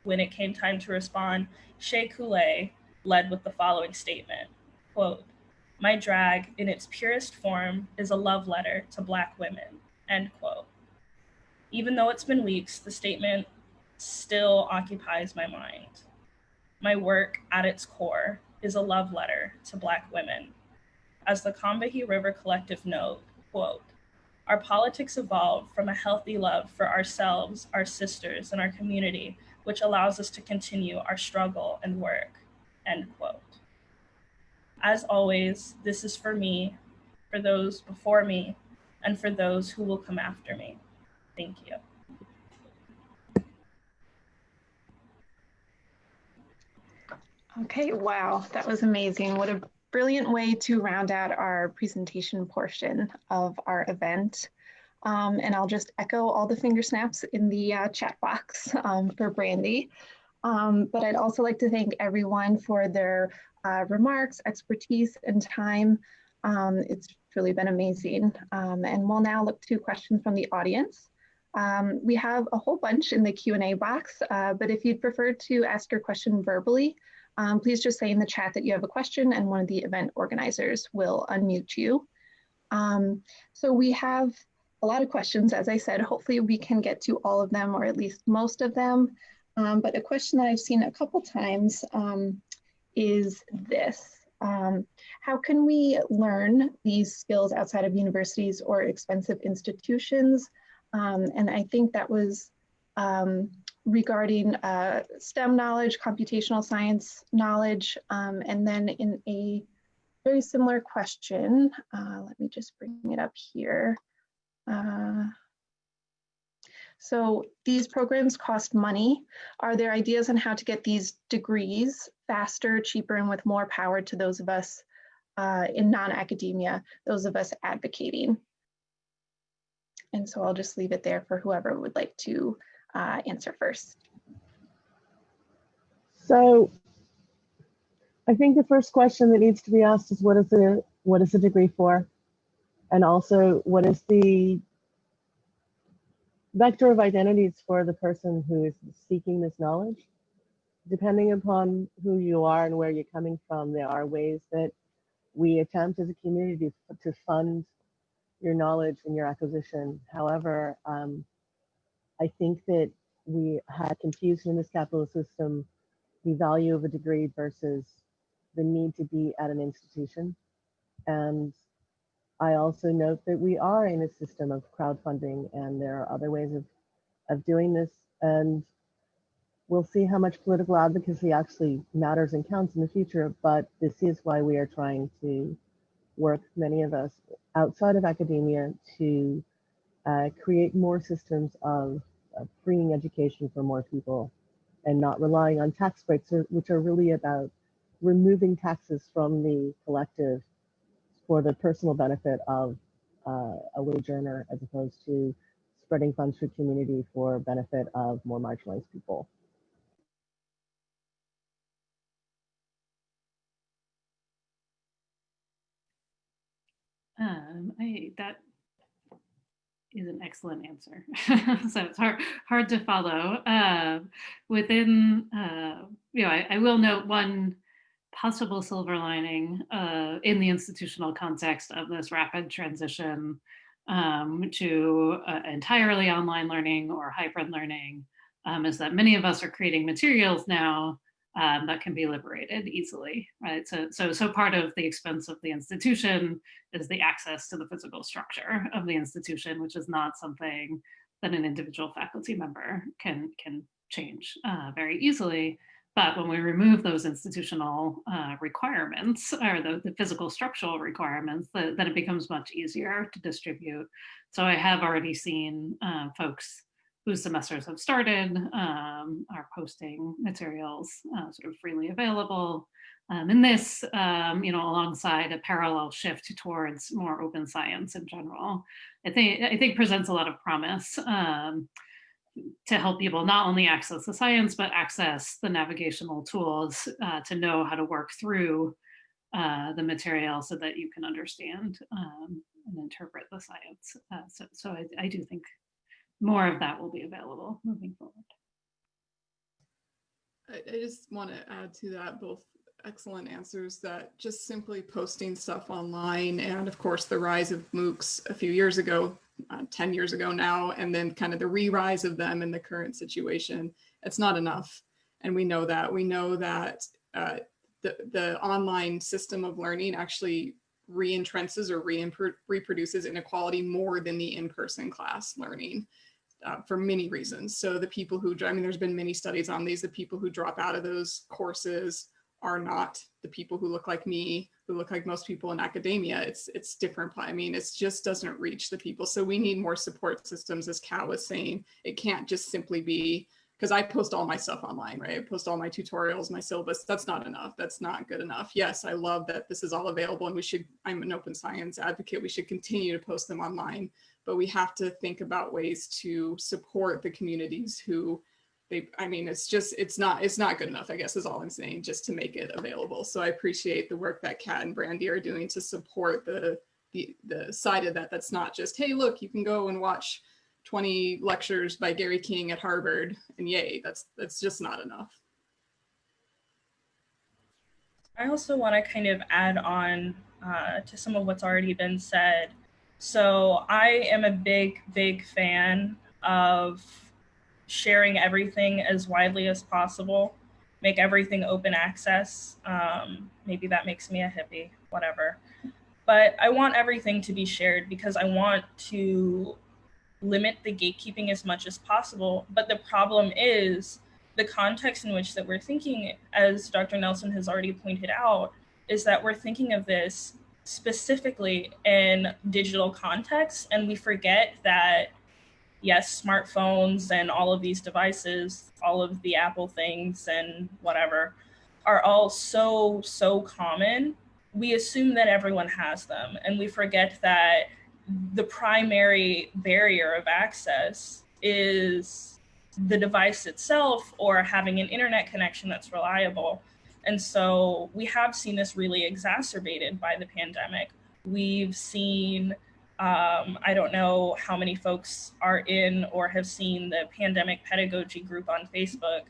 When it came time to respond, Shea Coulee led with the following statement, quote, "My drag, in its purest form, is a love letter to Black women," end quote. Even though it's been weeks, the statement still occupies my mind. My work, at its core, is a love letter to Black women. As the Combahee River Collective note, quote, "Our politics evolve from a healthy love for ourselves, our sisters, and our community, which allows us to continue our struggle and work," end quote. As always, this is for me, for those before me, and for those who will come after me. Thank you. Okay, wow, that was amazing. What a brilliant way to round out our presentation portion of our event. And I'll just echo all the finger snaps in the chat box for Brandy. But I'd also like to thank everyone for their remarks, expertise, and time. It's truly been amazing. And we'll now look to questions from the audience. We have a whole bunch in the Q&A box, but if you'd prefer to ask your question verbally, please just say in the chat that you have a question and one of the event organizers will unmute you. So we have a lot of questions, as I said. Hopefully we can get to all of them, or at least most of them. But a question that I've seen a couple times is this. How can we learn these skills outside of universities or expensive institutions? And I think that was regarding STEM knowledge, computational science knowledge, and then in a very similar question, let me just bring it up here. So these programs cost money. Are there ideas on how to get these degrees faster, cheaper, and with more power to those of us in non-academia, those of us advocating? And so I'll just leave it there for whoever would like to answer first. So I think the first question that needs to be asked is what is the degree for? And also, what is the vector of identities for the person who is seeking this knowledge? Depending upon who you are and where you're coming from, there are ways that we attempt as a community to fund your knowledge and your acquisition. However, I think that we had confused in this capitalist system the value of a degree versus the need to be at an institution. And I also note that we are in a system of crowdfunding, and there are other ways of doing this. And we'll see how much political advocacy actually matters and counts in the future. But this is why we are trying to work, many of us outside of academia, to create more systems of freeing education for more people and not relying on tax breaks, which are really about removing taxes from the collective for the personal benefit of a wage earner, as opposed to spreading funds through community for benefit of more marginalized people. That is an excellent answer. So it's hard to follow. Within, I will note one possible silver lining in the institutional context of this rapid transition to entirely online learning or hybrid learning is that many of us are creating materials now that can be liberated easily, right? So part of the expense of the institution is the access to the physical structure of the institution, which is not something that an individual faculty member can change very easily. But when we remove those institutional requirements, or the physical structural requirements, then it becomes much easier to distribute. So I have already seen folks whose semesters have started are posting materials sort of freely available. And this, alongside a parallel shift towards more open science in general, I think presents a lot of promise to help people not only access the science, but access the navigational tools to know how to work through the material so that you can understand and interpret the science. So I do think more of that will be available moving forward. I just want to add to that both excellent answers, that just simply posting stuff online, and of course the rise of MOOCs a few years ago, 10 years ago now, and then kind of the re-rise of them in the current situation, it's not enough. And we know that. We know that the online system of learning actually reentrences or reproduces inequality more than the in-person class learning. For many reasons. So the people who, there's been many studies on these, the people who drop out of those courses are not the people who look like me, look like most people in academia, it's different. I mean, it just doesn't reach the people. So we need more support systems, as Kat was saying. It can't just simply be, because I post all my stuff online, right? I post all my tutorials, my syllabus. That's not enough. That's not good enough. Yes, I love that this is all available, and I'm an open science advocate. We should continue to post them online, but we have to think about ways to support the communities who it's not good enough, I guess, is all I'm saying, just to make it available. So I appreciate the work that Kat and Brandy are doing to support the side of that. That's not just, hey, look, you can go and watch 20 lectures by Gary King at Harvard and yay. That's just not enough. I also want to kind of add on to some of what's already been said. So I am a big fan of sharing everything as widely as possible, make everything open access. Maybe that makes me a hippie, whatever. But I want everything to be shared because I want to limit the gatekeeping as much as possible. But the problem is the context in which that we're thinking, as Dr. Nelson has already pointed out, is that we're thinking of this specifically in digital context, and we forget that yes, smartphones and all of these devices, all of the Apple things and whatever, are all so common. We assume that everyone has them, and we forget that the primary barrier of access is the device itself or having an internet connection that's reliable. And so we have seen this really exacerbated by the pandemic. We've seen I don't know how many folks are in or have seen the pandemic pedagogy group on Facebook.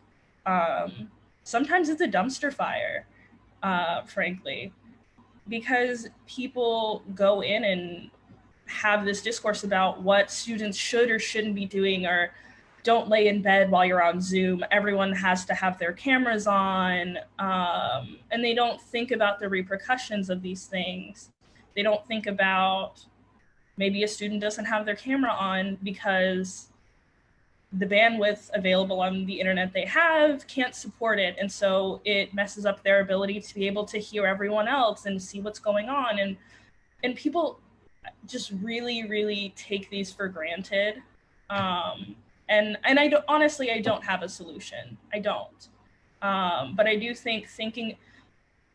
Sometimes it's a dumpster fire, frankly, because people go in and have this discourse about what students should or shouldn't be doing, or don't lay in bed while you're on Zoom. Everyone has to have their cameras on, and they don't think about the repercussions of these things. They don't think about maybe a student doesn't have their camera on because the bandwidth available on the internet they have can't support it. And so it messes up their ability to be able to hear everyone else and see what's going on. And people just really take these for granted. And I don't, honestly, I don't have a solution. I don't. But I do think thinking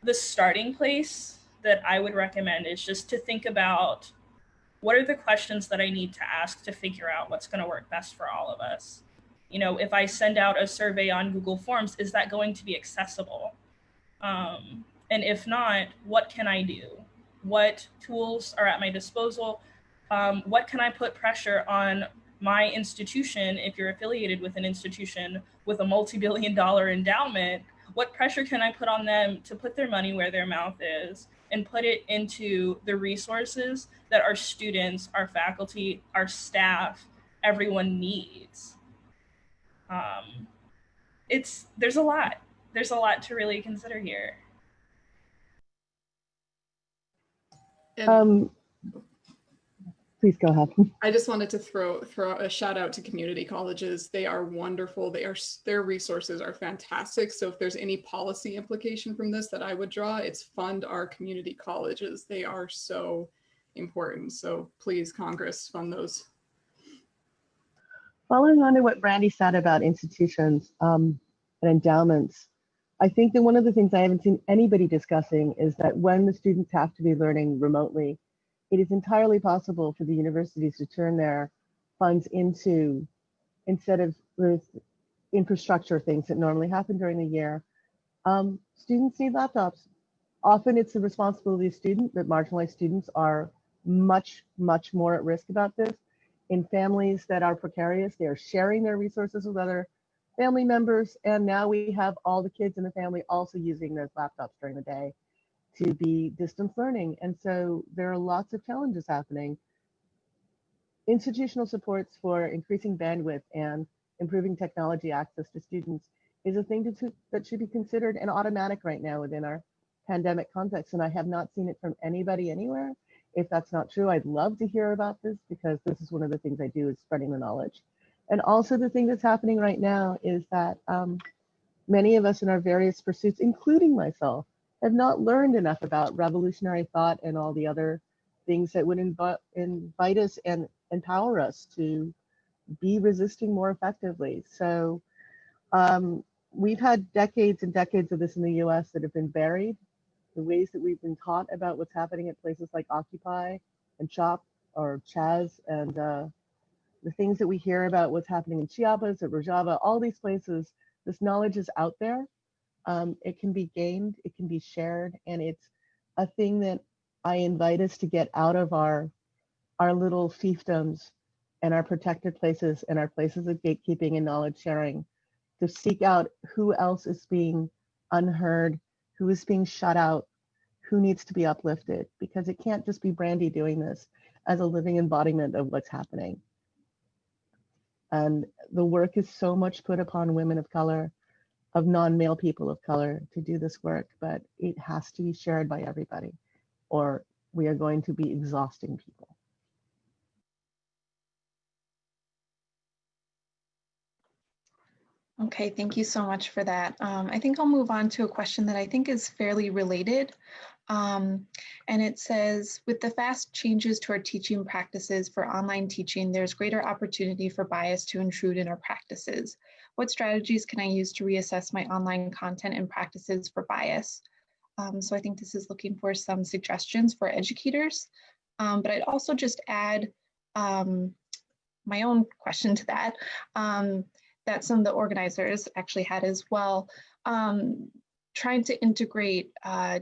the starting place that I would recommend is just to think about, what are the questions that I need to ask to figure out what's going to work best for all of us? You know, if I send out a survey on Google Forms, is that going to be accessible? And if not, what can I do? What tools are at my disposal? What can I put pressure on my institution, if you're affiliated with an institution with a multi-billion-dollar endowment? What pressure can I put on them to put their money where their mouth is and put it into the resources that our students, our faculty, our staff, everyone needs? There's a lot to really consider here. Please go ahead. I just wanted to throw a shout out to community colleges. They are wonderful. Their resources are fantastic. So if there's any policy implication from this that I would draw, it's fund our community colleges. They are so important. So please, Congress, fund those. Following on to what Brandy said about institutions and endowments, I think that one of the things I haven't seen anybody discussing is that when the students have to be learning remotely, it is entirely possible for the universities to turn their funds into, instead of the infrastructure things that normally happen during the year, students need laptops. Often it's the responsibility of the student, but marginalized students are much more at risk about this. In families that are precarious, they are sharing their resources with other family members, and now we have all the kids in the family also using those laptops during the day to be distance learning. And so there are lots of challenges happening. Institutional supports for increasing bandwidth and improving technology access to students is a thing that should be considered and automatic right now within our pandemic context. And I have not seen it from anybody anywhere. If that's not true, I'd love to hear about this, because this is one of the things I do, is spreading the knowledge. And also the thing that's happening right now is that many of us in our various pursuits, including myself, have not learned enough about revolutionary thought and all the other things that would invite us and empower us to be resisting more effectively. So we've had decades and decades of this in the US that have been buried. The ways that we've been taught about what's happening at places like Occupy and CHOP or Chaz, and the things that we hear about what's happening in Chiapas or Rojava, all these places, this knowledge is out there. It can be gained, it can be shared, and it's a thing that I invite us to get out of our little fiefdoms and our protected places and our places of gatekeeping and knowledge sharing, to seek out who else is being unheard, who is being shut out, who needs to be uplifted, because it can't just be Brandy doing this as a living embodiment of what's happening. And the work is so much put upon women of color, of non-male people of color to do this work, but it has to be shared by everybody, or we are going to be exhausting people. Okay, thank you so much for that. I think I'll move on to a question that I think is fairly related. And it says, with the fast changes to our teaching practices for online teaching, there's greater opportunity for bias to intrude in our practices. What strategies can I use to reassess my online content and practices for bias? So I think this is looking for some suggestions for educators, but I'd also just add my own question to that. That some of the organizers actually had as well, trying to integrate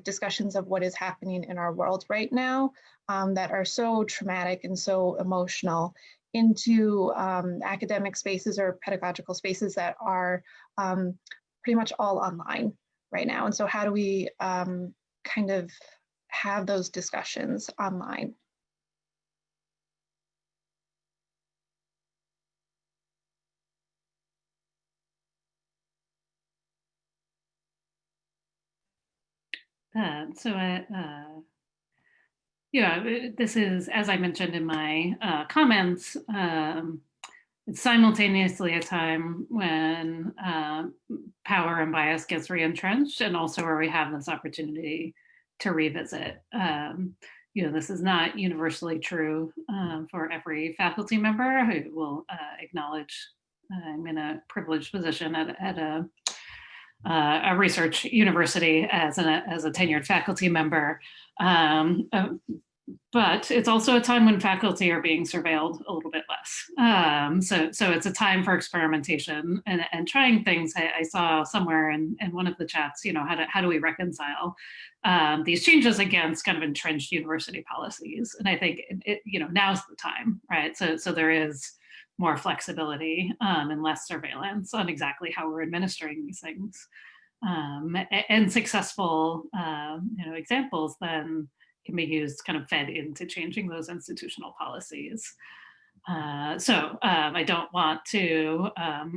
discussions of what is happening in our world right now that are so traumatic and so emotional into academic spaces or pedagogical spaces that are pretty much all online right now. And so how do we kind of have those discussions online? This is, as I mentioned in my comments, it's simultaneously a time when power and bias gets re-entrenched, and also where we have this opportunity to revisit. This is not universally true for every faculty member who will acknowledge I'm in a privileged position at a research university as a tenured faculty member. But it's also a time when faculty are being surveilled a little bit less. So it's a time for experimentation and trying things. I saw somewhere in one of the chats, how do we reconcile these changes against kind of entrenched university policies? And I think now's the time, right? So there is more flexibility and less surveillance on exactly how we're administering these things. And successful examples then can be used, kind of fed into changing those institutional policies. So I don't want to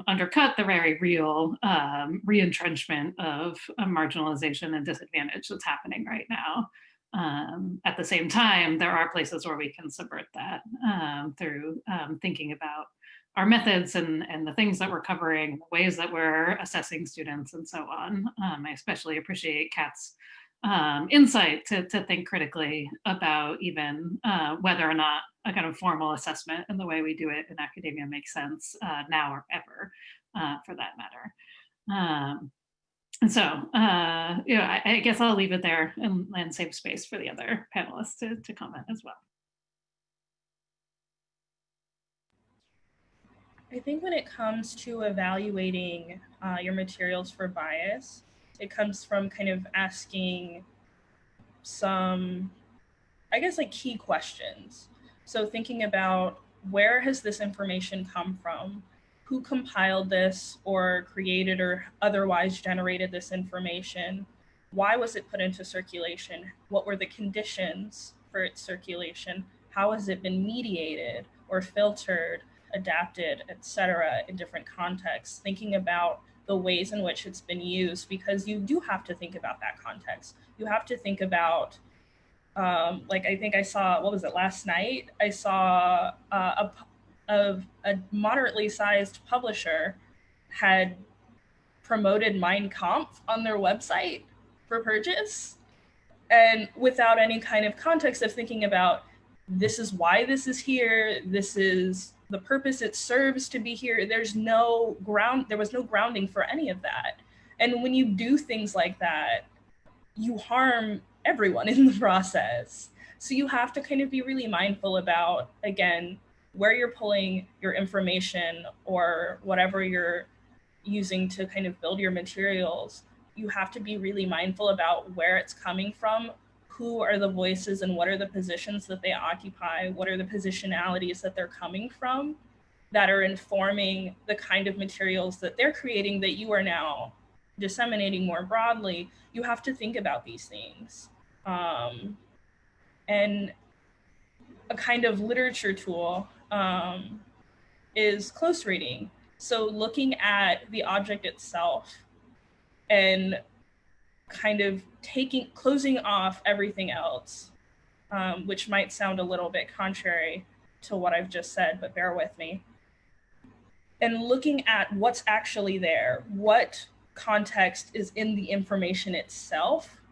undercut the very real re-entrenchment of marginalization and disadvantage that's happening right now. At the same time, there are places where we can subvert that through thinking about our methods and the things that we're covering, the ways that we're assessing students and so on. I especially appreciate Kat's insight to think critically about even whether or not a kind of formal assessment and the way we do it in academia makes sense now or ever, for that matter. And so, I guess I'll leave it there and save space for the other panelists to comment as well. I think when it comes to evaluating your materials for bias, it comes from kind of asking some, I guess, like key questions. So thinking about, where has this information come from? Who compiled this or created or otherwise generated this information? Why was it put into circulation? What were the conditions for its circulation? How has it been mediated or filtered, adapted, etc., in different contexts? Thinking about the ways in which it's been used, because you do have to think about that context. You have to think about, like, I think I saw, what was it, last night? I saw a moderately sized publisher had promoted Mein Kampf on their website for purchase. and without any kind of context of thinking about, this is why this is here, this is the purpose it serves to be here. There was no grounding for any of that. And when you do things like that, you harm everyone in the process. So you have to kind of be really mindful about, again, where you're pulling your information or whatever you're using to kind of build your materials. You have to be really mindful about where it's coming from, who are the voices and what are the positions that they occupy, what are the positionalities that they're coming from that are informing the kind of materials that they're creating that you are now disseminating more broadly. You have to think about these things. And a kind of literature tool is close reading. So looking at the object itself and kind of closing off everything else, which might sound a little bit contrary to what I've just said, but bear with me. And looking at what's actually there, what context is in the information itself,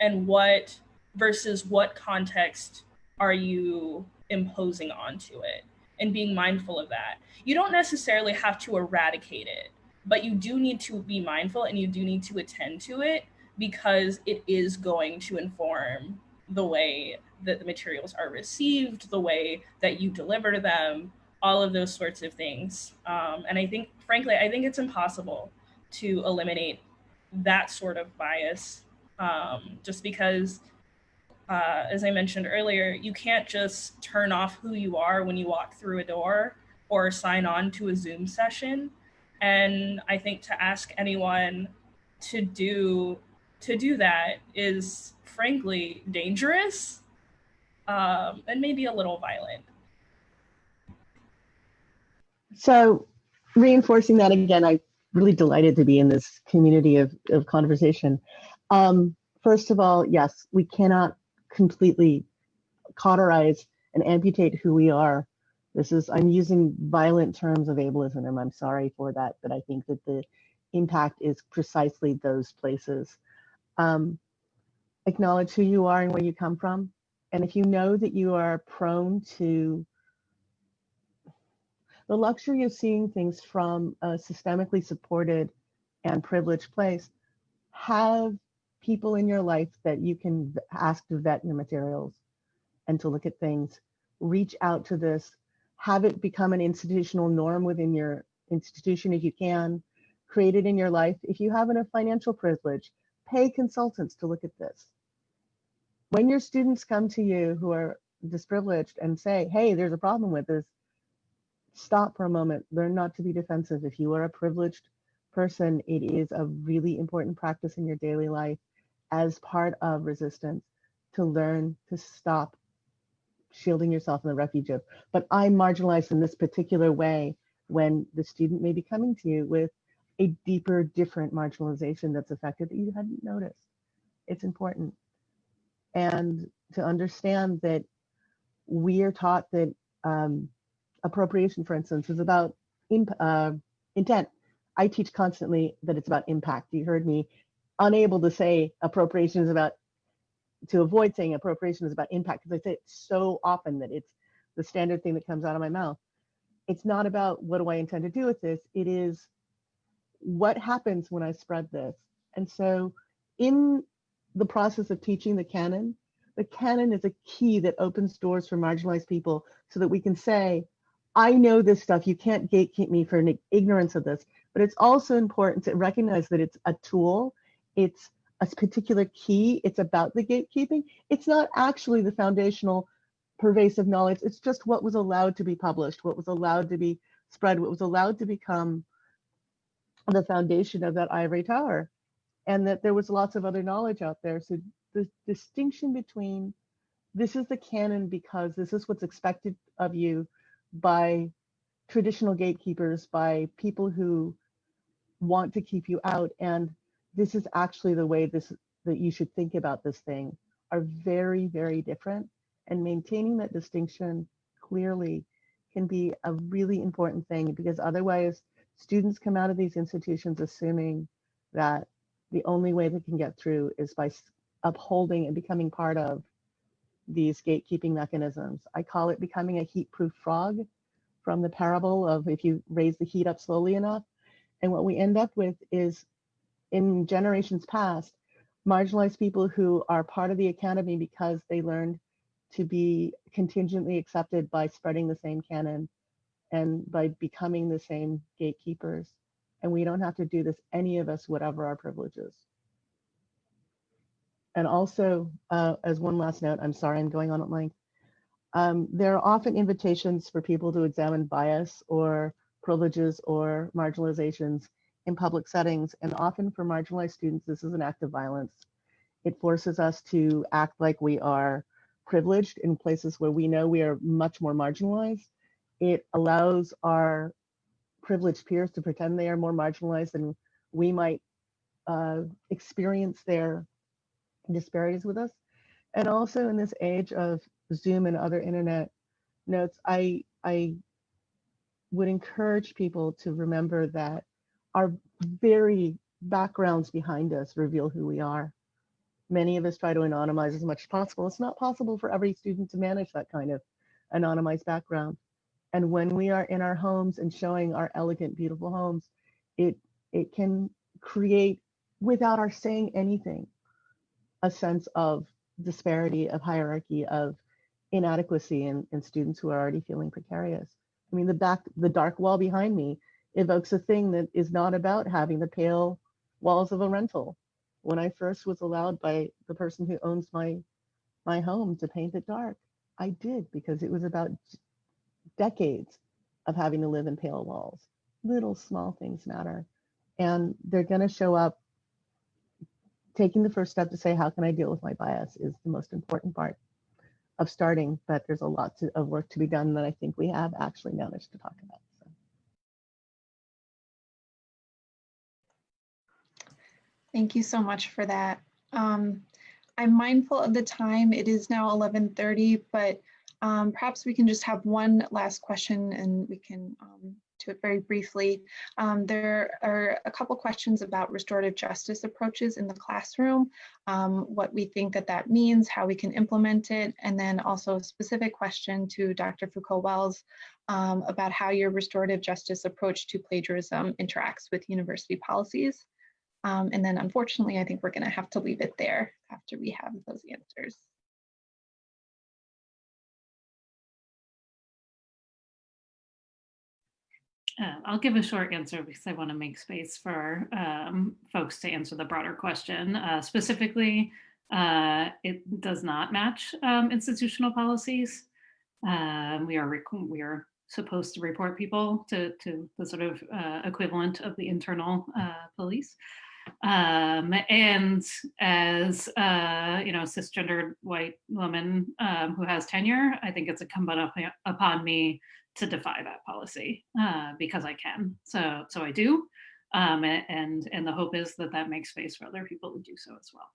and what versus what context are you imposing onto it, and being mindful of that. You don't necessarily have to eradicate it, but you do need to be mindful and you do need to attend to it, because it is going to inform the way that the materials are received, the way that you deliver them, all of those sorts of things. And I think, frankly, I think it's impossible to eliminate that sort of bias, just because, as I mentioned earlier, you can't just turn off who you are when you walk through a door or sign on to a Zoom session. And I think to ask anyone to do that is frankly dangerous, and maybe a little violent. So reinforcing that again, I'm really delighted to be in this community of conversation. First of all, yes, we cannot completely cauterize and amputate who we are. I'm using violent terms of ableism, and I'm sorry for that, but I think that the impact is precisely those places. Acknowledge who you are and where you come from. And if you know that you are prone to the luxury of seeing things from a systemically supported and privileged place, have people in your life that you can ask to vet your materials and to look at things. Reach out to this, have it become an institutional norm within your institution if you can. Create it in your life. If you have enough financial privilege, pay consultants to look at this. When your students come to you who are disprivileged and say, hey, there's a problem with this, stop for a moment, learn not to be defensive. If you are a privileged person, it is a really important practice in your daily life as part of resistance to learn to stop shielding yourself in the refuge of, but I'm marginalized in this particular way, when the student may be coming to you with a deeper, different marginalization that's affected that you hadn't noticed. It's important. And to understand that we are taught that appropriation, for instance, is about intent. I teach constantly that it's about impact. You heard me unable to say appropriation is about, to avoid saying appropriation is about impact, because I say it so often that it's the standard thing that comes out of my mouth. It's not about what do I intend to do with this, it is what happens when I spread this. And so in the process of teaching the canon is a key that opens doors for marginalized people so that we can say, I know this stuff, you can't gatekeep me for ignorance of this, but it's also important to recognize that it's a tool, it's a particular key, it's about the gatekeeping. It's not actually the foundational pervasive knowledge, it's just what was allowed to be published, what was allowed to be spread, what was allowed to become the foundation of that ivory tower, and that there was lots of other knowledge out there. So the distinction between this is the canon because this is what's expected of you by traditional gatekeepers, by people who want to keep you out, and this is actually the way that you should think about this thing, are very, very different. And maintaining that distinction clearly can be a really important thing, because otherwise students come out of these institutions assuming that the only way they can get through is by upholding and becoming part of these gatekeeping mechanisms. I call it becoming a heat-proof frog from the parable of if you raise the heat up slowly enough. And what we end up with is, in generations past, marginalized people who are part of the academy because they learned to be contingently accepted by spreading the same canon and by becoming the same gatekeepers. And we don't have to do this, any of us, whatever our privileges. And also, as one last note, I'm sorry I'm going on at length, there are often invitations for people to examine bias or privileges or marginalizations in public settings. And often for marginalized students, this is an act of violence. It forces us to act like we are privileged in places where we know we are much more marginalized. It allows our privileged peers to pretend they are more marginalized than we might experience their disparities with us. And also in this age of Zoom and other internet notes, I would encourage people to remember that our very backgrounds behind us reveal who we are. Many of us try to anonymize as much as possible. It's not possible for every student to manage that kind of anonymized background. And when we are in our homes and showing our elegant, beautiful homes, it can create, without our saying anything, a sense of disparity, of hierarchy, of inadequacy in students who are already feeling precarious. I mean, the dark wall behind me evokes a thing that is not about having the pale walls of a rental. When I first was allowed by the person who owns my home to paint it dark, I did, because it was about decades of having to live in pale walls. Little small things matter. And they're gonna show up. Taking the first step to say, how can I deal with my bias, is the most important part of starting, but there's a lot of work to be done that I think we have actually managed to talk about. So. Thank you so much for that. I'm mindful of the time. It is now 11:30, but perhaps we can just have one last question and we can do it very briefly. There are a couple questions about restorative justice approaches in the classroom, what we think that means, how we can implement it, and then also a specific question to Dr. Foucault-Wells about how your restorative justice approach to plagiarism interacts with university policies. And then unfortunately, I think we're going to have to leave it there after we have those answers. I'll give a short answer because I want to make space for folks to answer the broader question. Specifically, it does not match institutional policies. We are supposed to report people to the sort of equivalent of the internal police. And as cisgendered white woman who has tenure, I think it's incumbent upon me to defy that policy because I can. So I do, and the hope is that makes space for other people to do so as well.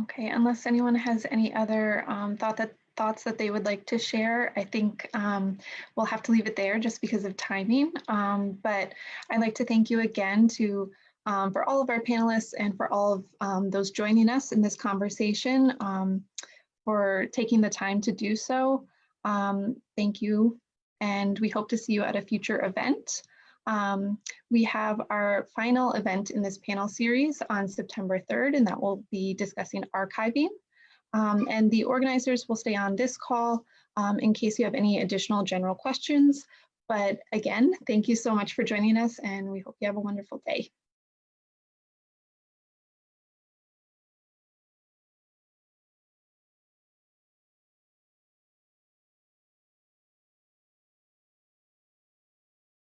Okay, unless anyone has any other thoughts that they would like to share, I think we'll have to leave it there just because of timing. But I'd like to thank you again for all of our panelists and for all of those joining us in this conversation, for taking the time to do so. Thank you, and we hope to see you at a future event. We have our final event in this panel series on September 3rd, and that will be discussing archiving. And the organizers will stay on this call in case you have any additional general questions. But again, thank you so much for joining us, and we hope you have a wonderful day.